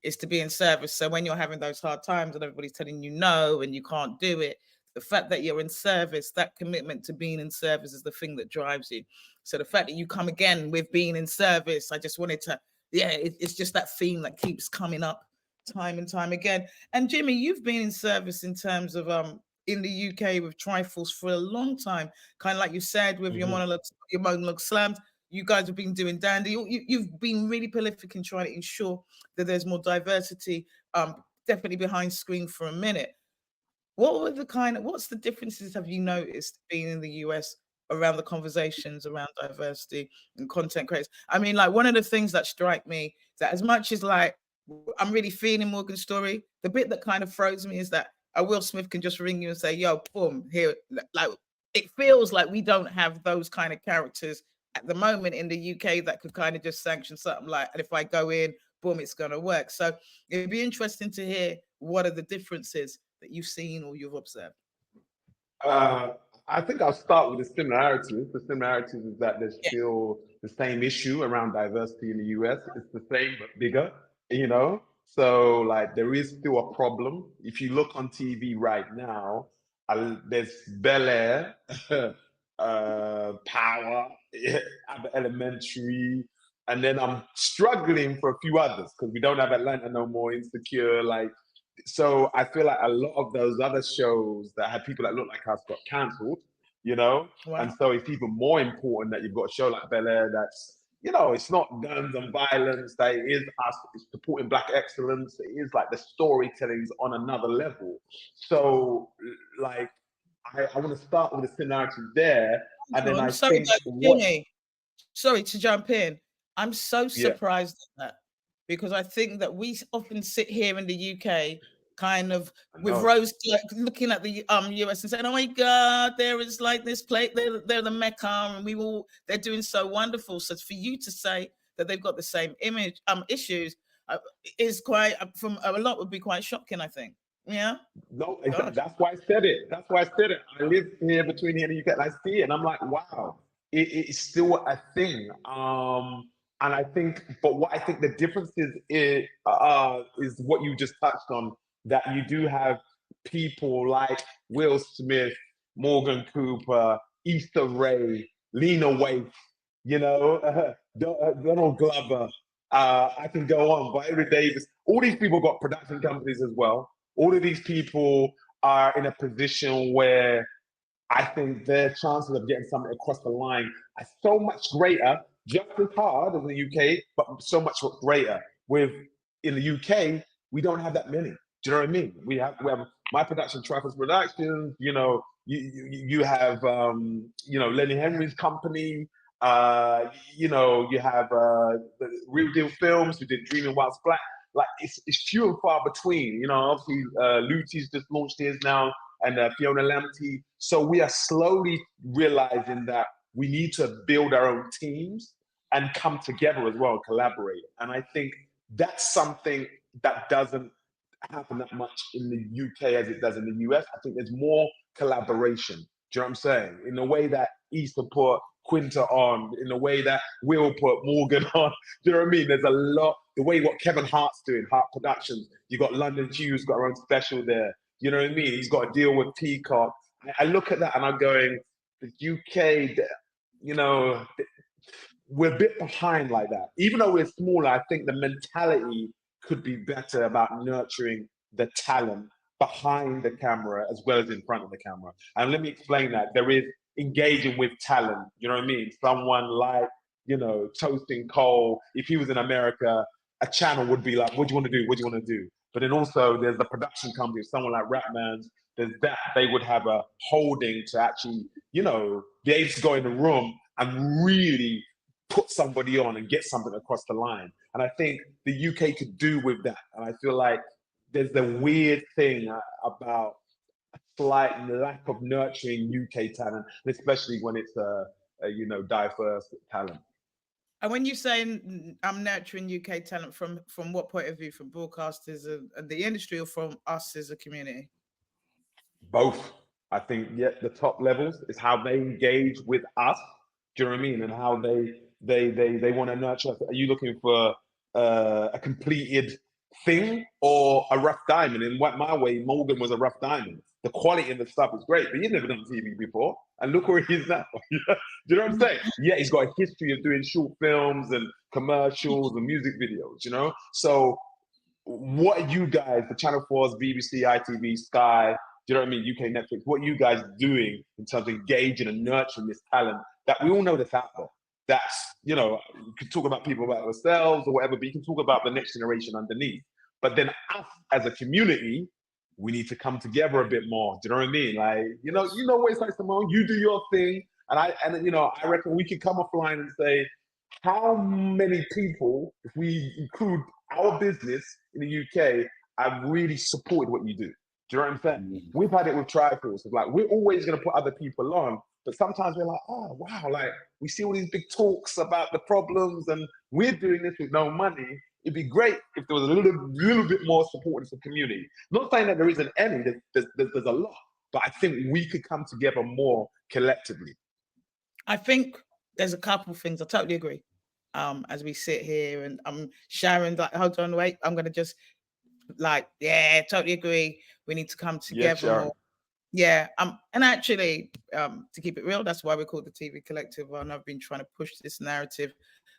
is to be in service. So when you're having those hard times and everybody's telling you no and you can't do it, the fact that you're in service, that commitment to being in service is the thing that drives you. So the fact that you come again with being in service, I just wanted to, it's just that theme that keeps coming up time and time again. And Jimmy, you've been in service in terms of in the UK with Trifles for a long time, kind of like you said with your monologue slams. You guys have been doing Dandy. You've been really prolific in trying to ensure that there's more diversity, definitely behind screen for a minute. What's the differences have you noticed being in the US around the conversations around diversity and content creators? I mean, like one of the things that strike me is that as much as like I'm really feeling Morgan's story, the bit that kind of throws me is that Will Smith can just ring you and say, yo, boom, here. Like it feels like we don't have those kind of characters at the moment in the UK that could kind of just sanction something like, and if I go in, boom, it's going to work. So it'd be interesting to hear what are the differences that you've seen or you've observed. I think I'll start with the similarities. The similarities is that there's still the same issue around diversity in the US. It's the same but bigger, you know? So like there is still a problem. If you look on TV right now, there's Bel Air, Power, Abbott Elementary, and then I'm struggling for a few others because we don't have Atlanta no more, Insecure, like. So I feel like a lot of those other shows that had people that look like us got cancelled, you know? Wow. And so it's even more important that you've got a show like Bel Air that's, you know, it's not guns and violence, that it is us, it's supporting Black excellence, it is like the storytelling is on another level. So like, I want to start with the similarities there, and then I think Jimmy, sorry to jump in. I'm so surprised at that because I think that we often sit here in the UK kind of with rose looking at the US and saying, oh my God, there is like this place, they're the Mecca and they're doing so wonderful. So for you to say that they've got the same issues is quite, from a lot would be quite shocking, I think. Yeah. No, exactly. That's why I said it. That's why I said it. I live here between here and the UK, and I see it, and I'm like, wow, it's still a thing. And I think, but what I think the difference is what you just touched on, that you do have people like Will Smith, Morgan Cooper, Issa Rae, Lena Waithe, you know, Donald Glover. I can go on, Viola Davis. All these people got production companies as well. All of these people are in a position where I think their chances of getting something across the line are so much greater, just as hard as in the UK, but so much greater. In the UK, we don't have that many. Do you know what I mean? We have My Production, Trifles Productions. You know, you have Lenny Henry's company. You know, you have the Real Deal Films who did Dreaming Whilst Black. Like it's few and far between. You know, obviously Luti's just launched his now, and Fiona Lamptey. So we are slowly realizing that we need to build our own teams and come together as well, collaborate. And I think that's something that doesn't happen that much in the UK as it does in the US. I think there's more collaboration. Do you know what I'm saying? In the way that Easter put Quinta on, in the way that Will put Morgan on. Do you know what I mean? There's a lot, the way what Kevin Hart's doing, Hart Productions. You got London Hughes got her own special there. You know what I mean? He's got to deal with Peacock. I look at that and I'm going, the UK, you know, we're a bit behind like that. Even though we're smaller, I think the mentality could be better about nurturing the talent behind the camera as well as in front of the camera. And let me explain that. There is engaging with talent, you know what I mean? Someone like, you know, Toasting Cole, if he was in America, a channel would be like, what do you want to do? What do you want to do? But then also there's the production company, someone like Rapman's, there's that, they would have a holding to actually, you know, be able to go in the room and really put somebody on and get something across the line. And I think the UK could do with that. And I feel like there's the weird thing about a slight lack of nurturing UK talent, especially when it's a you know, diverse talent. And when you say I'm nurturing UK talent, from what point of view? From broadcasters and the industry, or from us as a community? Both. I think, the top levels is how they engage with us. Do you know what I mean? And how they want to nurture us. Are you looking for a completed thing or a rough diamond? In my way, Morgan was a rough diamond. The quality of the stuff is great, but he's never done TV before. And look where he is now. Do you know what I'm saying? Yeah, he's got a history of doing short films and commercials and music videos, you know? So what are you guys, the Channel 4s, BBC, ITV, Sky, do you know what I mean? UK, Netflix, what are you guys doing in terms of engaging and nurturing this talent that we all know that's out there? That's, you know, you can talk about people about ourselves or whatever, but you can talk about the next generation underneath. But then us as a community, we need to come together a bit more. Do you know what I mean? Like, you know what it's like, Simone. You do your thing, and I reckon we can come offline and say, how many people, if we include our business in the UK, have really supported what you do? Do you know what I'm saying? We've had it with Triforce. It's like, we're always going to put other people on, but sometimes we're like, oh, wow, like, we see all these big talks about the problems, and we're doing this with no money. It'd be great if there was a little bit more support in the community. Not saying that there isn't any, there's a lot, but I think we could come together more collectively. I think there's a couple of things. I totally agree. As we sit here and Sharon, like, hold on, wait, I'm going to just totally agree. We need to come together more. Yeah. And actually, to keep it real, that's why we're called the TV Collective. And I've been trying to push this narrative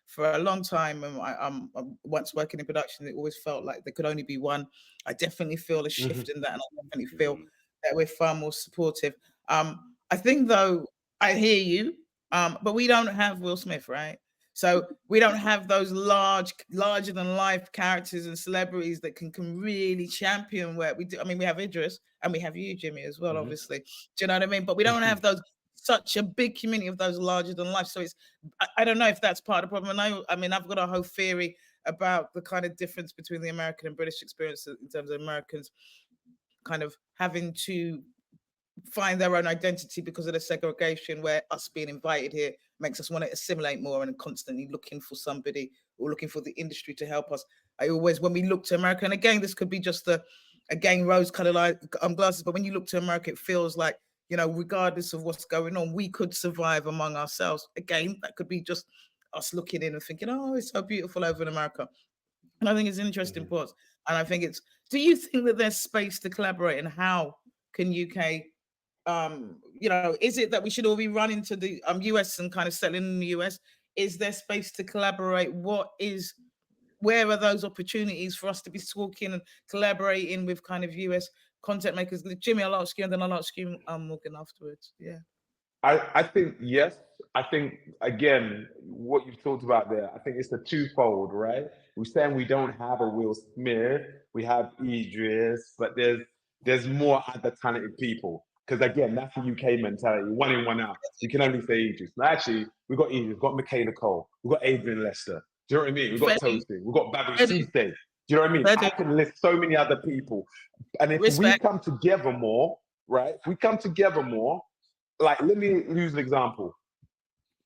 for a long time. And I'm once working in production, it always felt like there could only be one. I definitely feel a shift in that, and I definitely feel that we're far more supportive. I think, though, I hear you, but we don't have Will Smith, right? So we don't have those larger than life characters and celebrities that can really champion where we do. I mean, we have Idris and we have you, Jimmy, as well, obviously. Do you know what I mean? But we don't have such a big community of those larger than life. So I don't know if that's part of the problem. And I mean, I've got a whole theory about the kind of difference between the American and British experience in terms of Americans kind of having to find their own identity because of the segregation, where us being invited here makes us want to assimilate more and constantly looking for somebody or looking for the industry to help us. I always, when we look to America, and again, this could be just rose-colored glasses, but when you look to America, it feels like, regardless of what's going on, we could survive among ourselves. Again, that could be just us looking in and thinking, oh, it's so beautiful over in America. And I think it's an interesting point. And I think do you think that there's space to collaborate, and how can UK, is it that we should all be running to the US and kind of settling in the US? Is there space to collaborate? Where are those opportunities for us to be talking and collaborating with kind of US content makers? Jimmy, I'll ask you, and then I'll ask you, Morgan, afterwards. Yeah. I think, yes. I think, again, what you've talked about there, I think it's a twofold, right? We're saying we don't have a Will Smith, we have Idris, but there's more other talented people. Because again, that's the UK mentality, one in, one out. You can only say Idris. Now, actually, we've got Idris, we've got Michaela Cole, we've got Adrian Lester. Do you know what I mean? We've got Toasty, we've got Babu Sise. Do you know what I mean? I can list so many other people. And if we come together more, right? If we come together more, like, let me use an example.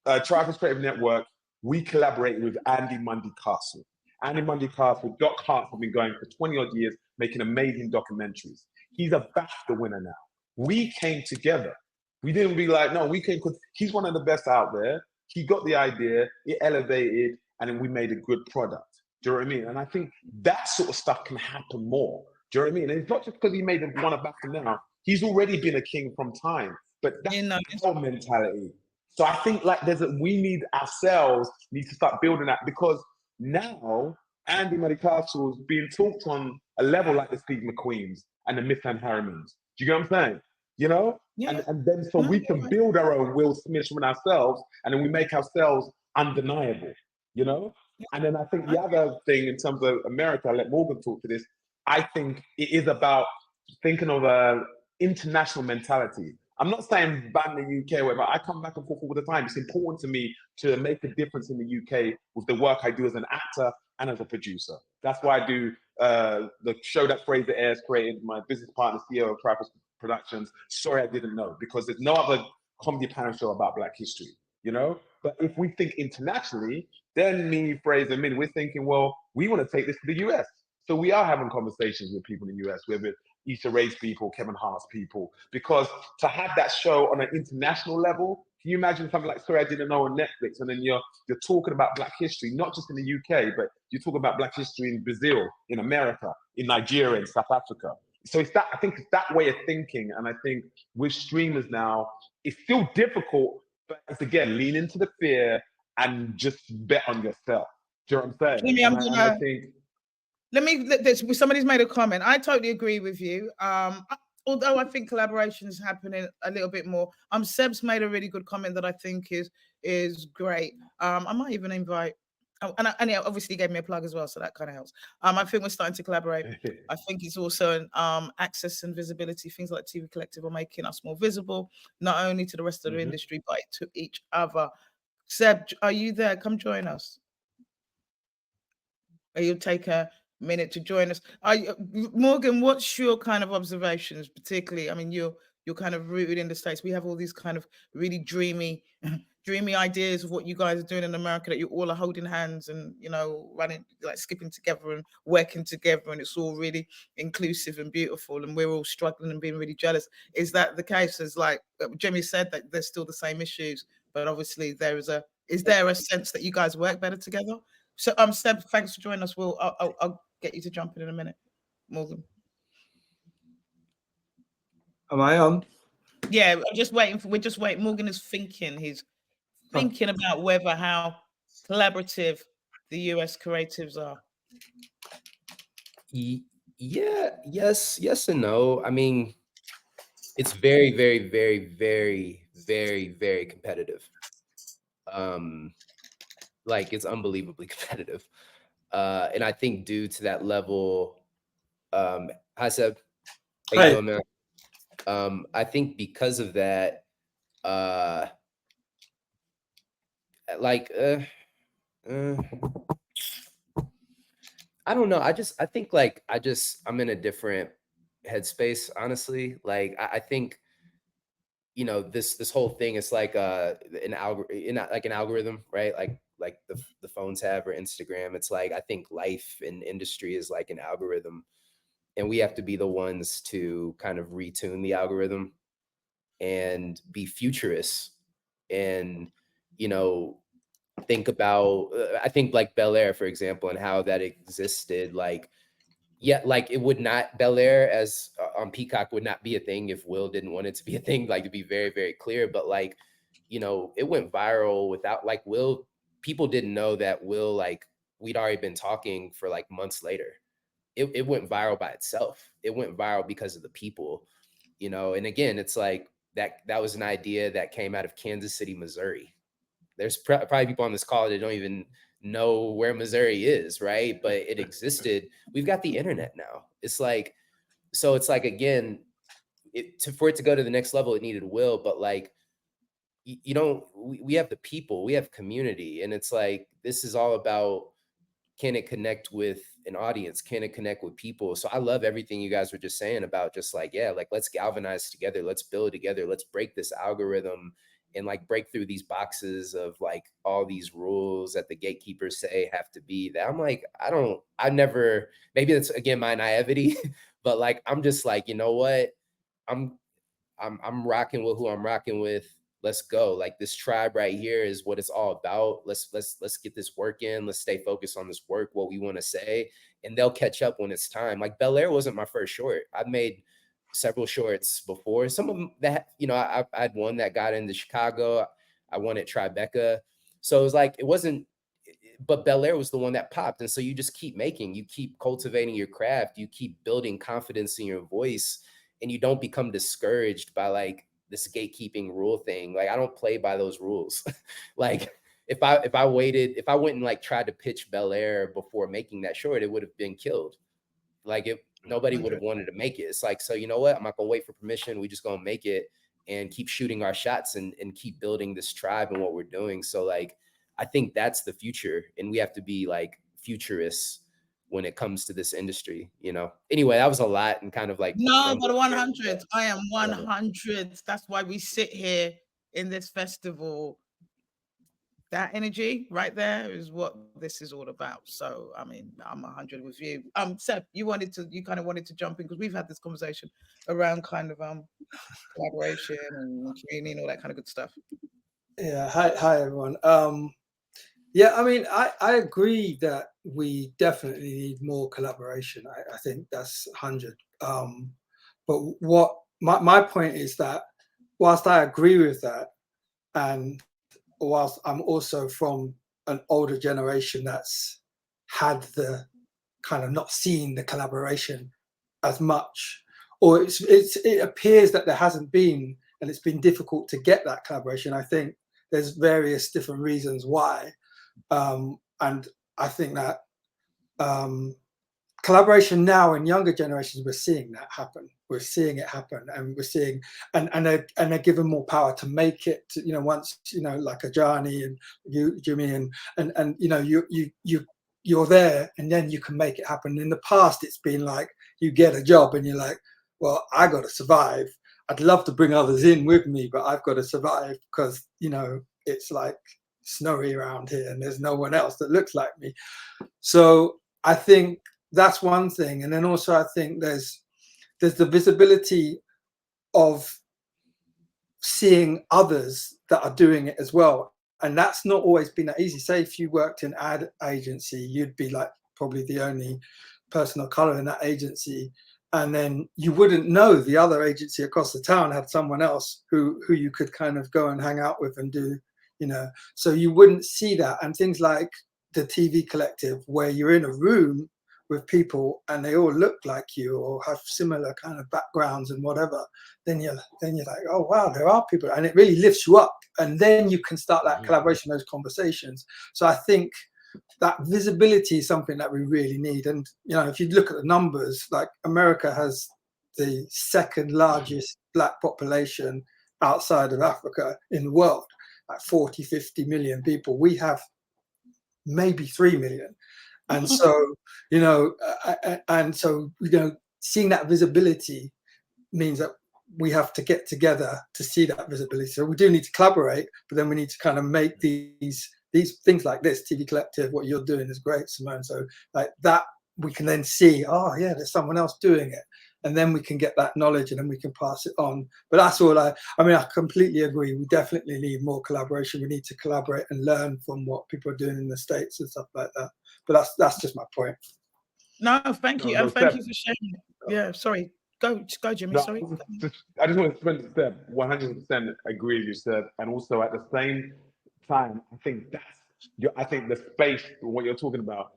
Triforce Creative Network, we collaborated with Andy Mundy Castle. Andy Mundy Castle, Doc Hart have been going for 20 odd years, making amazing documentaries. He's a BAFTA winner now. We came together. We didn't be like, no, we came because he's one of the best out there. He got the idea, it elevated, and then we made a good product. Do you know what I mean? And I think that sort of stuff can happen more. Do you know what I mean? And it's not just because he made one of BAFTA now. He's already been a king from time. But that's our mentality. So I think like we need to start building that, because now Andy Mundy Castle is being talked on a level like the Steve McQueens and the Miss and Harrimans. Do you get what I'm saying? Yeah. And then so we can build our own Will Smith from ourselves, and then we make ourselves undeniable. And then I think the other thing in terms of America, I'll let Morgan talk to this. I think it is about thinking of a international mentality. I'm not saying ban the UK, whatever. I come back and forth all the time. It's important to me to make a difference in the UK with the work I do as an actor and as a producer. That's why I do the show that Fraser Ayres created, my business partner, CEO of Triforce Productions. Sorry, I didn't know, because there's no other comedy panel show about Black history, But if we think internationally, then me, Fraser, Min, we're thinking, well, we want to take this to the US. So we are having conversations with people in the US, whether Issa Rae's people, Kevin Hart's people, because to have that show on an international level, can you imagine something like Sorry I Didn't Know on Netflix, and then you're talking about Black history, not just in the UK, but you're talking about Black history in Brazil, in America, in Nigeria, in South Africa. So I think it's that way of thinking, and I think with streamers now, it's still difficult, but it's again, lean into the fear and just bet on yourself. Do you know what I'm saying? Somebody's made a comment. I totally agree with you. Although I think collaboration is happening a little bit more. Seb's made a really good comment that I think is great. I might even invite Oh, and yeah, obviously you gave me a plug as well, so that kind of helps. I think we're starting to collaborate. I think it's also an access and visibility. Things like TV Collective are making us more visible, not only to the rest of the industry, but to each other. Seb, are you there? Come join us. Or you'll take a minute to join us. Morgan, what's your kind of observations, particularly? I mean, you're kind of rooted in the States. We have all these kind of really dreamy ideas of what you guys are doing in America, that you all are holding hands and, you know, running, like skipping together and working together, and it's all really inclusive and beautiful, and we're all struggling and being really jealous. Is that the case? As like Jimmy said, that there's still the same issues, but obviously is there a sense that you guys work better together? So, Seb, thanks for joining us. I'll get you to jump in a minute, Morgan. Am I on? Yeah, we're just waiting. Morgan is thinking. He's thinking about how collaborative the US creatives are. Yeah, yes and no. I mean, it's very, very, very, very, very, very competitive. Like it's unbelievably competitive. And I think due to that level, hi Seb, how you doing, man? I think because of that, like I don't know. I think like I'm in a different headspace, honestly. Like I think, you know, this whole thing is like an algorithm, right? Like the phones have, or Instagram. It's like I think life in industry is like an algorithm, and we have to be the ones to kind of retune the algorithm and be futurists, and, you know, think about I think like Bel Air, for example, and how that existed. Like, yeah, like it would not, Bel Air as on Peacock would not be a thing if Will didn't want it to be a thing, like to be very, very clear. But like, you know, it went viral without like Will, people didn't know that Will, like we'd already been talking for like months later. It went viral by itself. It went viral because of the people, you know. And again, it's like that was an idea that came out of Kansas City, Missouri. There's probably people on this call that don't even know where Missouri is, right? But it existed. We've got the internet now. It's like, so it's like, again, for it to go to the next level, it needed will, but like, you don't, we have the people, we have community. And it's like, this is all about, can it connect with an audience? Can it connect with people? So I love everything you guys were just saying about just like, yeah, like let's galvanize together. Let's build together. Let's break this algorithm and like break through these boxes of like all these rules that the gatekeepers say have to be. That I'm like, maybe that's again my naivety, but like, I'm just like, you know what? I'm rocking with who I'm rocking with. Let's go. Like this tribe right here is what it's all about. Let's get this work in. Let's stay focused on this work, what we want to say, and they'll catch up when it's time. Like Bel Air wasn't my first short. I've made several shorts before. Some of them that, you know, I had one that got into Chicago. I won at Tribeca. So it was like, it wasn't, but Bel Air was the one that popped. And so you just keep making, you keep cultivating your craft, you keep building confidence in your voice, and you don't become discouraged by like this gatekeeping rule thing. Like I don't play by those rules. Like if I went and like tried to pitch Bel Air before making that short, it would have been killed. Like nobody would have wanted to make it. It's like, so you know what? I'm not gonna wait for permission. We just gonna make it and keep shooting our shots and keep building this tribe and what we're doing. So like, I think that's the future, and we have to be like futurists when it comes to this industry, you know. Anyway, that was a lot and kind of like no, but 100. I am 100. That's why we sit here in this festival. That energy right there is what this is all about. So I mean, I'm 100 with you. Seb, you kind of wanted to jump in because we've had this conversation around kind of collaboration and community and all that kind of good stuff. Yeah, hi everyone. Yeah, I mean, I agree that we definitely need more collaboration. I think that's 100. But what my point is that whilst I agree with that, and whilst I'm also from an older generation that's had the kind of not seen the collaboration as much, or it appears that there hasn't been, and it's been difficult to get that collaboration. I think there's various different reasons why. And I think that collaboration now in younger generations, we're seeing that happen. We're seeing it happen, and we're seeing, and they're given more power to make it. You know, once like a Johnny and you, Jimmy, and you're there, and then you can make it happen. In the past, it's been like you get a job, and you're like, well, I got to survive. I'd love to bring others in with me, but I've got to survive because it's like snowy around here, and there's no one else that looks like me. So I think that's one thing, and then also I think there's the visibility of seeing others that are doing it as well, and that's not always been that easy. Say if you worked in ad agency, you'd be like probably the only person of color in that agency, and then you wouldn't know the other agency across the town had someone else who you could kind of go and hang out with and do, so you wouldn't see that. And things like the TV Collective, where you're in a room with people and they all look like you or have similar kind of backgrounds and whatever, then you're like, oh wow, there are people, and it really lifts you up, and then you can start that collaboration, those conversations. So I think that visibility is something that we really need. And if you look at the numbers, like America has the second largest Black population outside of Africa in the world, like 40-50 million people. We have maybe 3 million. And so, seeing that visibility means that we have to get together to see that visibility. So we do need to collaborate, but then we need to kind of make these things like this, TV Collective, what you're doing is great, Simone. So like that, we can then see, oh yeah, there's someone else doing it. And then we can get that knowledge and then we can pass it on. But that's all I completely agree. We definitely need more collaboration. We need to collaborate and learn from what people are doing in the States and stuff like that. But that's just my point. No, thank you. And thank you for sharing. Yeah, sorry. Go, Jimmy. No, Sorry. I just want to spend Seb, 100% agree with you, Seb. And also at the same time, I think the space, what you're talking about,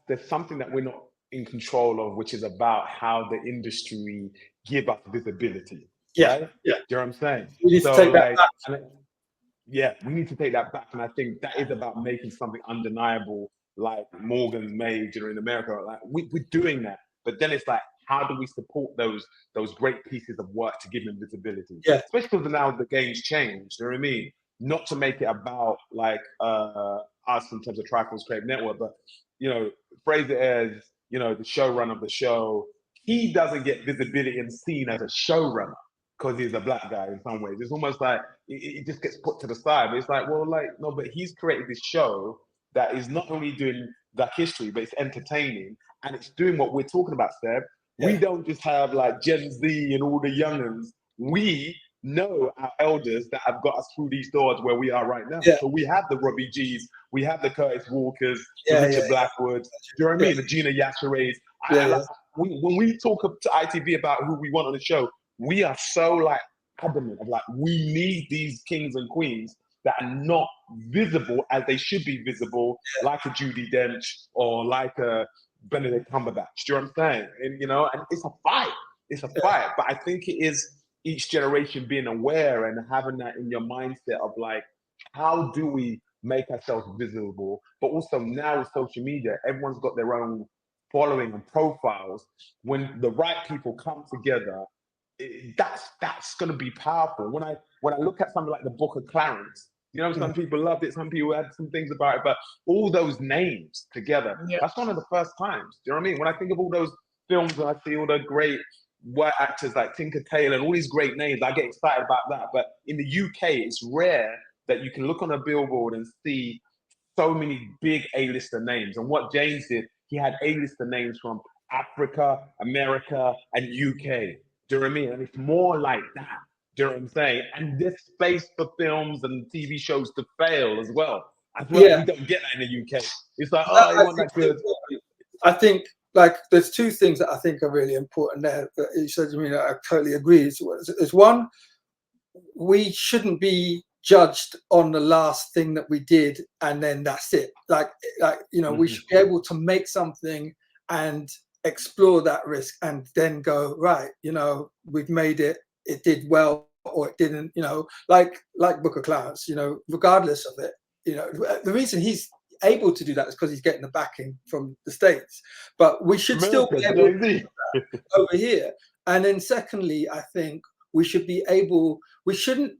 there's something that we're not in control of, which is about how the industry give us visibility. Yeah, right? yeah. Do you know what I'm saying? We need to take that back. We need to take that back. And I think that is about making something undeniable, like Morgan's made, in America. Like we're doing that. But then it's like, how do we support those great pieces of work to give them visibility? Yeah. Especially because now the game's changed. You know what I mean? Not to make it about like us in terms of Triforce Creative Network, but Fraser Ayres, the showrunner of the show, he doesn't get visibility and seen as a showrunner because he's a Black guy in some ways. It's almost like it just gets put to the side. But it's like, well, like, no, but he's created this show that is not only doing Black history, but it's entertaining and it's doing what we're talking about, Seb. Yeah. We don't just have like Gen Z and all the young'uns. We know our elders that have got us through these doors where we are right now. Yeah. So we have the Robbie G's, we have the Curtis Walkers, the Richard Blackwoods, do you know what I mean? The Gina Yashere's. When we talk to ITV about who we want on the show, we are so like adamant of like, we need these kings and queens that are not visible as they should be visible, like a Judi Dench or like a Benedict Cumberbatch. Do you know what I'm saying? And and it's a fight. It's a fight. But I think it is each generation being aware and having that in your mindset of like, how do we make ourselves visible? But also now with social media, everyone's got their own following and profiles. When the right people come together, that's going to be powerful. When I look at something like the Book of Clarence, some people loved it, some people had some things about it, but all those names together, that's one of the first times. Do you know what I mean? When I think of all those films and I see all the great white actors like Tinker Tailor and all these great names, I get excited about that. But in the UK, it's rare that you can look on a billboard and see so many big A-lister names. And what James did, he had A-lister names from Africa, America, and UK. Do you know what I mean? And it's more like that. Do you know what I'm saying? And there's space for films and TV shows to fail as well. I feel like we don't get that in the UK. It's like, oh, you want that good. I think like there's two things that I think are really important there that you said to me. I totally agree. Is one, we shouldn't be judged on the last thing that we did and then that's it. Like we should be able to make something and explore that risk and then go, right, we've made it, it did well or it didn't, like Book of Clarence, regardless of it. The reason he's able to do that is because he's getting the backing from the States. But we should still be able to do that over here. And then secondly, I think we should be able, we shouldn't,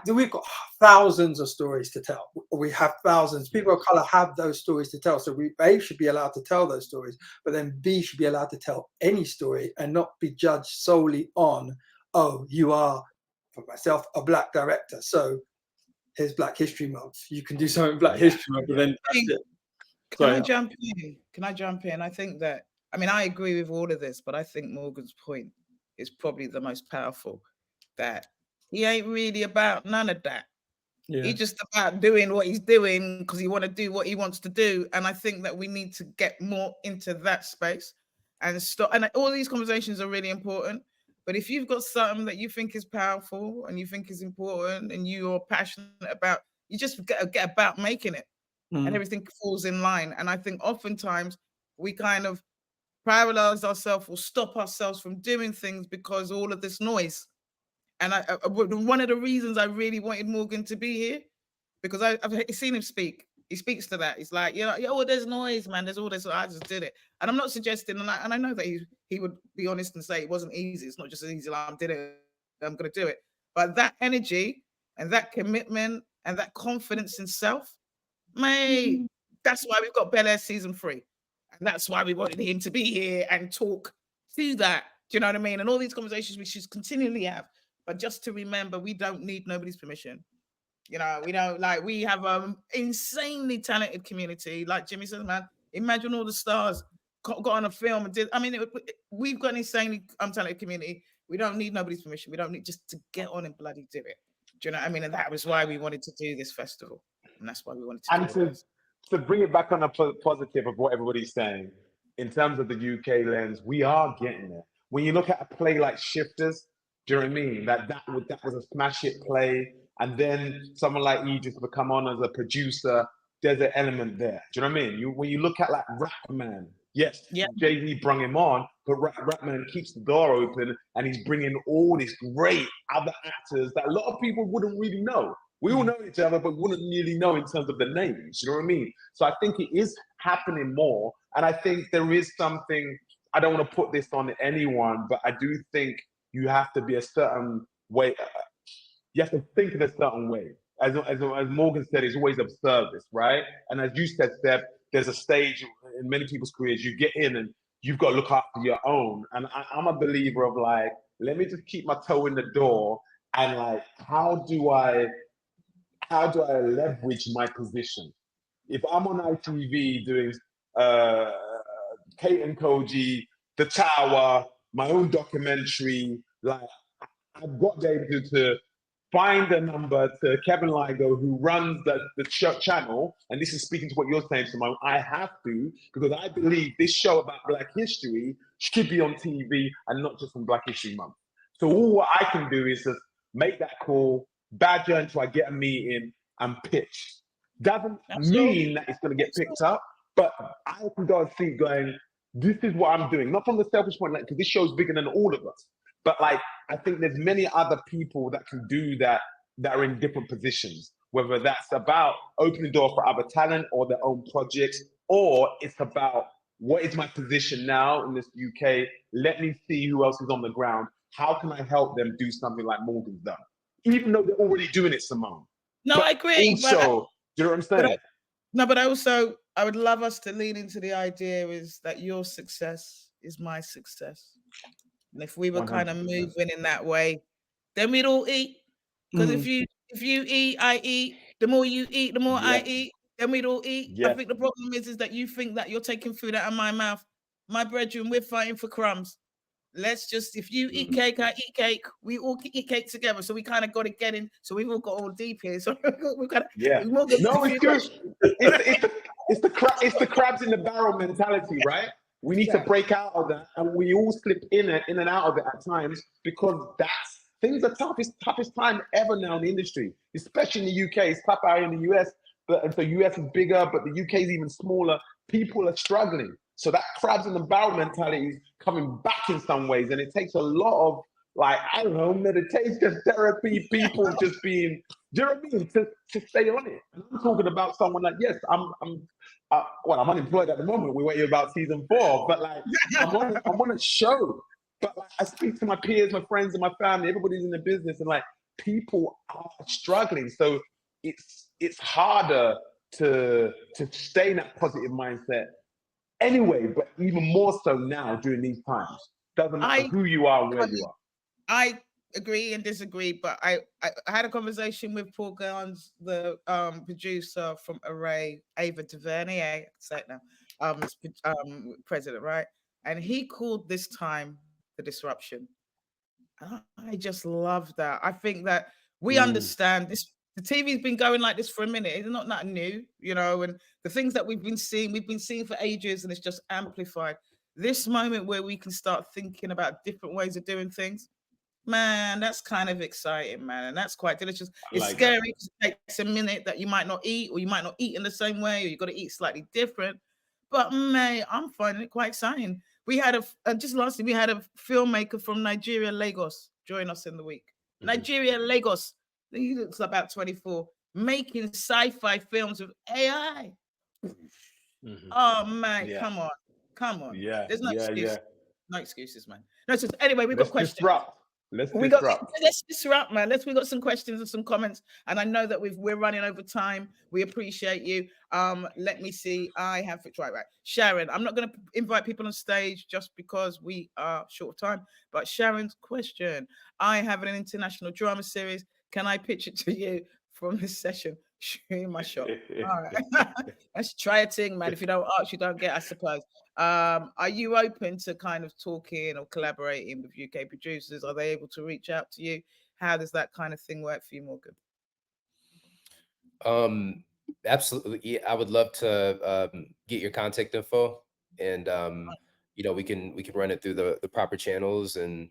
we've got thousands of stories to tell. We have thousands. People of color have those stories to tell. So we, A, should be allowed to tell those stories, but then B, should be allowed to tell any story and not be judged solely on, oh, you are, for myself, a Black director. So here's Black History Month. You can do something Black History Month, but then that's it. Can I jump in? Can I jump in? I think that, I mean, I agree with all of this, but I think Morgan's point is probably the most powerful, that he ain't really about none of that. Yeah. He's just about doing what he's doing because he want to do what he wants to do. And I think that we need to get more into that space and stop. And all these conversations are really important. But if you've got something that you think is powerful and you think is important and you're passionate about, you just get about making it. And everything falls in line. And I think oftentimes we kind of paralyze ourselves or stop ourselves from doing things because all of this noise. And one of the reasons I really wanted Morgan to be here, because I've seen him speak. He speaks to that. He's like, oh, there's noise, man. There's all this. I just did it. And I'm not suggesting, and I know that he would be honest and say it wasn't easy. It's not just as easy like, I'm going to do it. But that energy and that commitment and that confidence in self, mate, that's why we've got Bel Air season 3. And that's why we wanted him to be here and talk to that. Do you know what I mean? And all these conversations we should continually have. But just to remember, we don't need nobody's permission. We don't, like, we have an insanely talented community. Like Jimmy says, man, imagine all the stars got on a film and did. I mean, we've got an insanely talented community. We don't need nobody's permission. We don't need just to get on and bloody do it. Do you know what I mean? And that was why we wanted to do this festival. And that's why we wanted to do it. To bring it back on a positive of what everybody's saying, in terms of the UK lens, we are getting there. When you look at a play like Shifters, do you know what I mean? That was a smash hit play, and then someone like Idris to come on as a producer. There's an element there. Do you know what I mean? When you look at like Rapman, yes, Jay-Z brought him on, but Rapman keeps the door open, and he's bringing all these great other actors that a lot of people wouldn't really know. We all know each other, but wouldn't really know in terms of the names. You know what I mean? So I think it is happening more, and I think there is something. I don't want to put this on anyone, but I do think you have to be a certain way. You have to think in a certain way. As Morgan said, it's always of service, right? And as you said, Steph, there's a stage in many people's careers, you get in and you've got to look after your own. And I'm a believer of like, let me just keep my toe in the door and like, how do I leverage my position? If I'm on ITV doing Kate and Koji, The Tower, my own documentary, like I've got to be able to find a number to Kevin Ligo, who runs the channel, and this is speaking to what you're saying, Simone. I have to, because I believe this show about Black history should be on TV and not just on Black History Month. So all what I can do is just make that call, badger until I get a meeting and pitch. Doesn't mean that it's going to get picked up, but I can go and see going, this is what I'm doing. Not from the selfish point, like, because this show is bigger than all of us. But like, I think there's many other people that can do that are in different positions, whether that's about opening the door for other talent or their own projects, or it's about what is my position now in this UK? Let me see who else is on the ground. How can I help them do something like Morgan's done? Even though they're already doing it, Simone. No, but I agree. Also, do you know what I'm saying? But I would love us to lean into the idea is that your success is my success. And if we were 100%. Kind of moving in that way, then we'd all eat. Because if you eat, I eat. The more you eat, the more I eat. Then we'd all eat. I think the problem is that you think that you're taking food out of my mouth. My brethren, we're fighting for crumbs. Let's just, if you eat cake, I eat cake. We all eat cake together. So we kind of got to get in. So we've all got all deep here. So we've got to. No, it's good. It's the crabs in the barrel mentality, right? We need to break out of that, and we all slip in and out of it at times because things are tough. It's toughest time ever now in the industry, especially in the UK. It's tough out in the US, but the US is bigger, but the UK is even smaller. People are struggling. So that crabs in the barrel mentality is coming back in some ways, and it takes a lot of like, I don't know, meditation therapy, people just being, do you know what I mean? To stay on it. And I'm talking about someone like, yes, well, I'm unemployed at the moment. We're waiting about season 4, but like, I'm on a show. But like, I speak to my peers, my friends, and my family. Everybody's in the business, and like, people are struggling. So it's harder to stay in that positive mindset anyway, but even more so now during these times. Doesn't matter who you are, where you are. I agree and disagree, but I had a conversation with Paul Gans, the producer from Array, Ava DuVernay, I say it now, president, right? And he called this time the disruption. I just love that. I think that we understand this. The TV's been going like this for a minute. It's not that new, you know, and the things that we've been seeing for ages, and it's just amplified. This moment where we can start thinking about different ways of doing things, man, that's kind of exciting, man, and that's quite delicious. It's like scary because it takes a minute that you might not eat, or you might not eat in the same way, or you got to eat slightly different. But man, I'm finding it quite exciting. We had just lastly, we had a filmmaker from Nigeria, Lagos, join us in the week. Nigeria, Lagos. He looks about 24, making sci-fi films with AI. Oh man, Yeah. come on. Yeah, There's no yeah, excuse. yeah. No excuses, man. No, so anyway, we've got Let's questions. disrupt. Let's disrupt, man. We got some questions and some comments, and I know that we're running over time. We appreciate you. Let me see. I have it right. Sharon, I'm not going to invite people on stage just because we are short of time. But Sharon's question: I have an international drama series. Can I pitch it to you from this session? Shooting my shot. All right, let's try a thing, man. If you don't ask, you don't get, I suppose. Are you open to kind of talking or collaborating with UK producers? Are they able to reach out to you? How does that kind of thing work for you, Morgan? Absolutely. Yeah, I would love to get your contact info, and you know, we can run it through the proper channels, and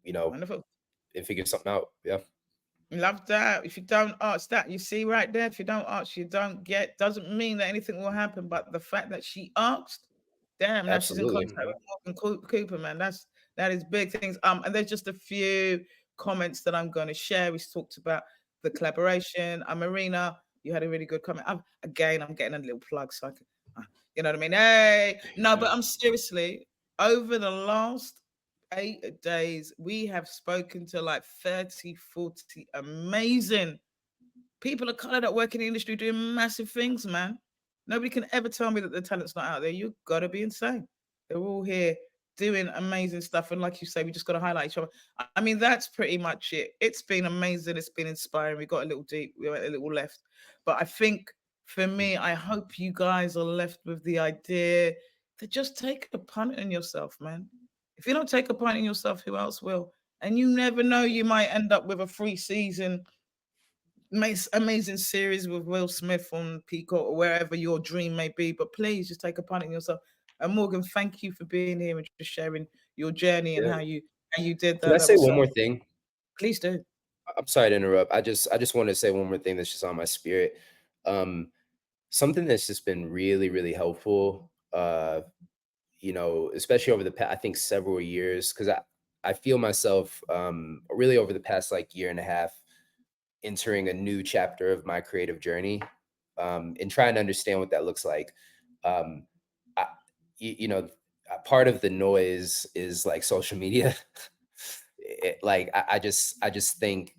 you know, Wonderful. and figure something out. Yeah. Love that. If you don't ask that, you see right there, if you don't ask, you don't get. Doesn't mean that anything will happen, but the fact that she asked, damn, now she's in Absolutely. contact with Morgan Cooper, man. That is big things. And there's just a few comments that I'm going to share. We talked about the collaboration. Marina, you had a really good comment. I'm getting a little plug, so I can, you know what I mean? Hey, no, but I'm seriously, over the last 8 days, we have spoken to like 30, 40 amazing people of color that work in the industry doing massive things, man. Nobody can ever tell me that the talent's not out there. You gotta be insane. They're all here doing amazing stuff. And like you say, we just gotta highlight each other. I mean, that's pretty much it. It's been amazing. It's been inspiring. We got a little deep, we went a little left. But I think for me, I hope you guys are left with the idea to just take a punt on yourself, man. If you don't take a punt on yourself, who else will? And you never know, you might end up with a free season amazing series with Will Smith on Peacock or wherever your dream may be. But please just take a punt on yourself. And Morgan, thank you for being here and just sharing your journey and Yeah. how you did that. Can I That say was one so more thing? Please do. I'm sorry to interrupt. I just want to say one more thing that's just on my spirit. Something that's just been really, really helpful. You know, especially over the past, I think, several years, because I feel myself really over the past like year and a half entering a new chapter of my creative journey, and trying to understand what that looks like. Um, I, you know, part of the noise is like social media. I just think,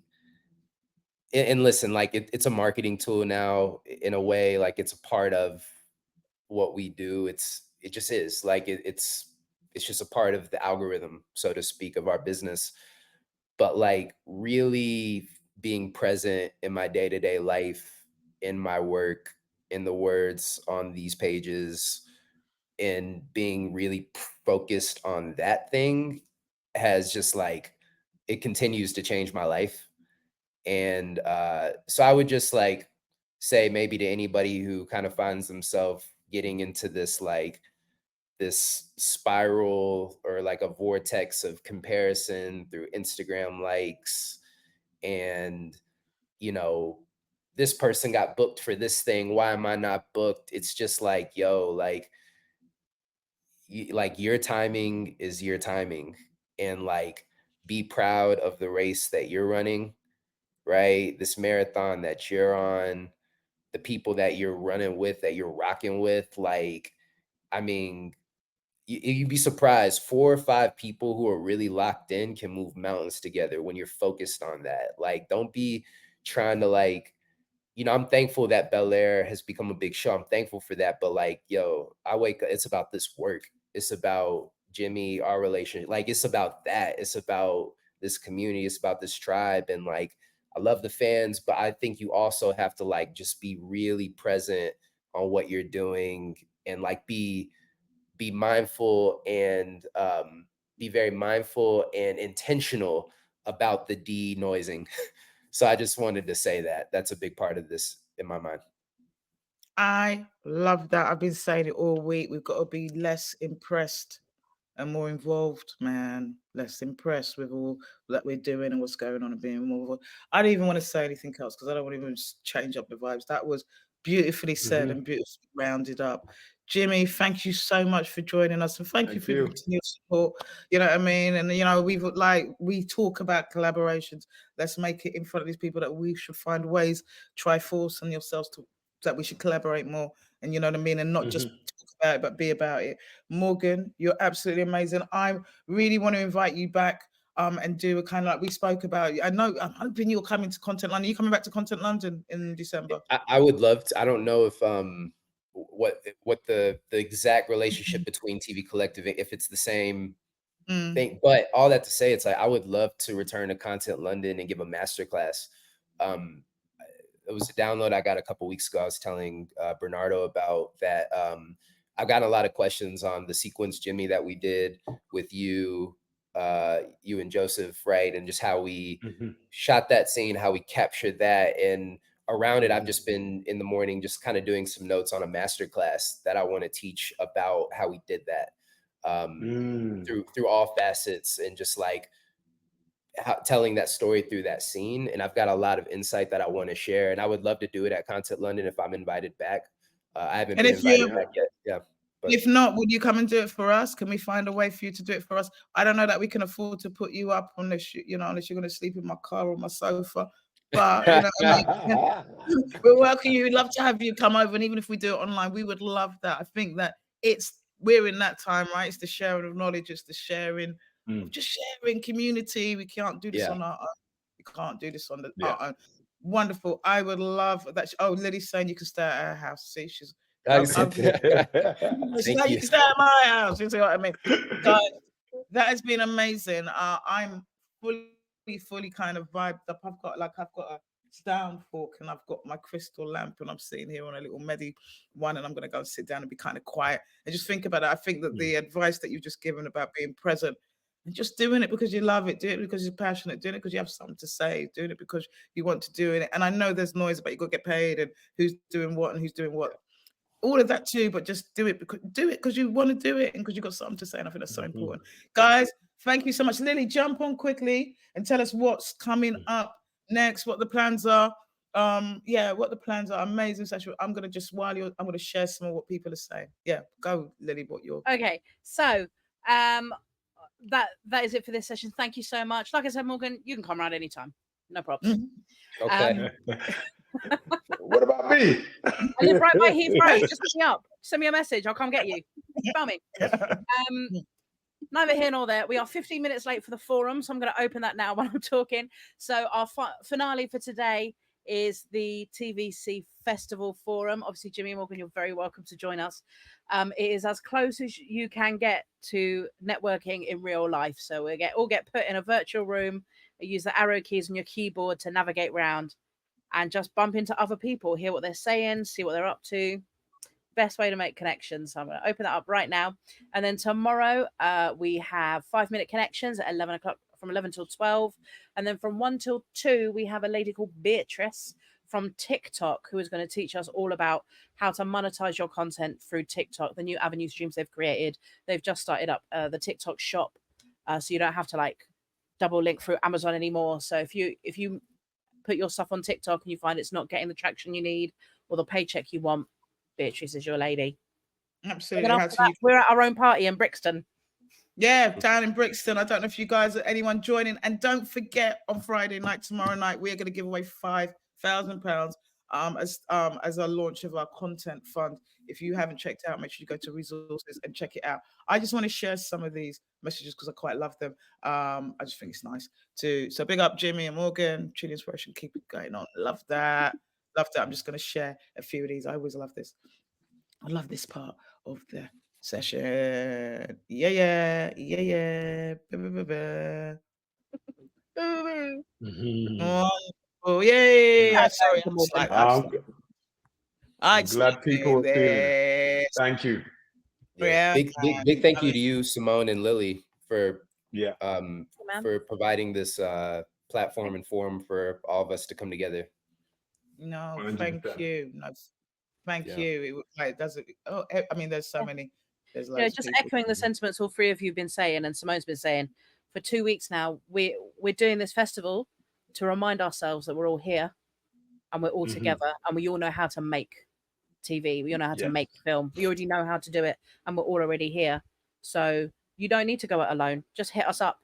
and listen, like it's a marketing tool now in a way, like it's a part of what we do. It just is like it's just a part of the algorithm, so to speak, of our business. But like really being present in my day-to-day life, in my work, in the words on these pages, and being really focused on that thing has just like, it continues to change my life. And so I would just like say maybe to anybody who kind of finds themselves getting into this like this spiral or like a vortex of comparison through Instagram likes, and you know, this person got booked for this thing, why am I not booked? It's just like, yo, like like your timing is your timing, and like be proud of the race that you're running, right? This marathon that you're on, the people that you're running with, that you're rocking with. Like, I mean, you'd be surprised. 4 or 5 people who are really locked in can move mountains together when you're focused on that. Like, don't be trying to like, I'm thankful that Bel Air has become a big show. I'm thankful for that. But like, yo, I wake up, it's about this work. It's about Jimmy, our relationship. Like, it's about that. It's about this community. It's about this tribe. And like, I love the fans, but I think you also have to like just be really present on what you're doing and like be mindful and be very mindful and intentional about the de-noising. So I just wanted to say that that's a big part of this in my mind. I love that. I've been saying it all week. We've got to be less impressed and more involved, man. Less impressed with all that we're doing and what's going on and being more involved. I don't even want to say anything else because I don't want to even change up the vibes. That was beautifully said and beautifully rounded up. Jimmy, thank you so much for joining us, and thank you for your continued support. You know what I mean? And we talk about collaborations. Let's make it in front of these people that we should find ways. Try force on yourselves that we should collaborate more. And you know what I mean? And not just talk about it, but be about it. Morgan, you're absolutely amazing. I really want to invite you back and do a kind of like we spoke about. I know, I'm hoping you're coming to Content London. Are you coming back to Content London in December? I would love to. I don't know if what the exact relationship between TV Collective, if it's the same thing, but all that to say, it's like I would love to return to Content London and give a masterclass. It was a download I got a couple weeks ago. I was telling Bernardo about that. I've gotten a lot of questions on the sequence, Jimmy, that we did with you and Joseph, right? And just how we shot that scene, how we captured that. And around it, I've just been in the morning just kind of doing some notes on a masterclass that I want to teach about how we did that through all facets and just like telling that story through that scene. And I've got a lot of insight that I want to share, and I would love to do it at Content London if I'm invited back. I haven't been invited back yet. Yeah. But if not, would you come and do it for us? Can we find a way for you to do it for us? I don't know that we can afford to put you up unless unless you're going to sleep in my car or my sofa. But we're welcoming you. We'd love to have you come over, and even if we do it online, we would love that. I think that we're in that time, right? It's the sharing of knowledge, it's the sharing of just sharing community. We can't do this on our own. We can't do this on our own. Wonderful. I would love that. Oh, Lily's saying you can stay at her house. See, she's Thank you can stay at my house. You see what I mean? Guys, that has been amazing. I'm fully kind of vibed up. I've got a sound fork and I've got my crystal lamp and I'm sitting here on a little medi one and I'm going to go and sit down and be kind of quiet and just think about it. I think that the advice that you've just given about being present and just doing it because you love it, doing it because you're passionate, doing it because you have something to say, doing it because you want to do it. And I know there's noise about you got to get paid and who's doing what and who's doing what. All of that too, but just do it because you want to do it and because you've got something to say. And I think that's so important. Guys, thank you so much. Lily, jump on quickly and tell us what's coming up next, what the plans are. What the plans are. Amazing session. I'm gonna just I'm gonna share some of what people are saying. Yeah, go, Lily, what you're okay. So that is it for this session. Thank you so much. Like I said, Morgan, you can come around anytime. No problem. Okay. What about me? I live right by Heathrow. Just hit me up. Send me a message. I'll come get you. Spell me. Neither here nor there. We are 15 minutes late for the forum, so I'm going to open that now while I'm talking. So our finale for today is the TVC Festival Forum. Obviously, Jimmy and Morgan, you're very welcome to join us. It is as close as you can get to networking in real life. So we all get put in a virtual room. Use the arrow keys on your keyboard to navigate around and just bump into other people, hear what they're saying, see what they're up to. Best way to make connections. So I'm going to open that up right now. And then tomorrow we have 5-minute connections at 11 o'clock, from 11 till 12. And then from 1 till 2, we have a lady called Beatrice from TikTok who is going to teach us all about how to monetize your content through TikTok, the new avenue streams they've created. They've just started up the TikTok shop. So you don't have to like double link through Amazon anymore. So if you put your stuff on TikTok and you find it's not getting the traction you need or the paycheck you want, Beatrice is your lady. Absolutely. We're at our own party in Brixton. Yeah, down in Brixton. I don't know if you guys are anyone joining. And don't forget, on Friday night, tomorrow night, we're going to give away £5,000 as a launch of our content fund. If you haven't checked out, make sure you go to resources and check it out. I just want to share some of these messages because I quite love them. I just think it's nice to. So big up Jimmy and Morgan, truly inspiration. Keep it going on. Love that. Love that. I'm just going to share a few of these. I always love this. I love this part of the session. Yeah. Oh, yay. Sorry, I'm slight. I'm glad people are feeling it. Thank you. Yeah. Big thank you to you, Simone and Lily, for for providing this platform and forum for all of us to come together. No, 100%. thank you. No, thank you. It doesn't. Oh, I mean, there's so many. There's Yeah, loads just of people. echoing the sentiments all three of you have been saying, and Simone's been saying for 2 weeks now. We're doing this festival to remind ourselves that we're all here, and we're all together, and we all know how to make TV. We all know how to make film. We already know how to do it, and we're all already here. So you don't need to go it alone. Just hit us up.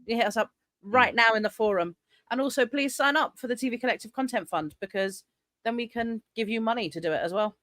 You hit us up right now in the forum, and also please sign up for the TV Collective Content Fund, because then we can give you money to do it as well.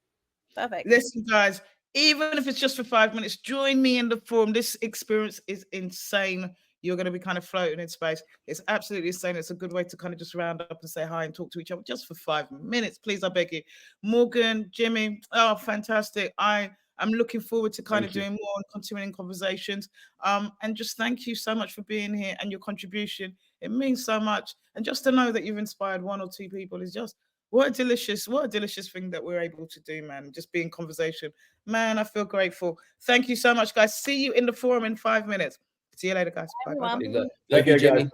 Perfect. Listen, guys, even if it's just for 5 minutes, join me in the forum. This experience is insane. You're going to be kind of floating in space. It's absolutely insane. It's a good way to kind of just round up and say hi and talk to each other just for 5 minutes. Please, I beg you. Morgan, Jimmy, oh, fantastic. I'm looking forward to kind of doing more and continuing conversations. And just thank you so much for being here and your contribution. It means so much. And just to know that you've inspired 1 or 2 people is just what a delicious thing that we're able to do, man. Just be in conversation. Man, I feel grateful. Thank you so much, guys. See you in the forum in 5 minutes. See you later, guys. Bye. Love you, Jimmy.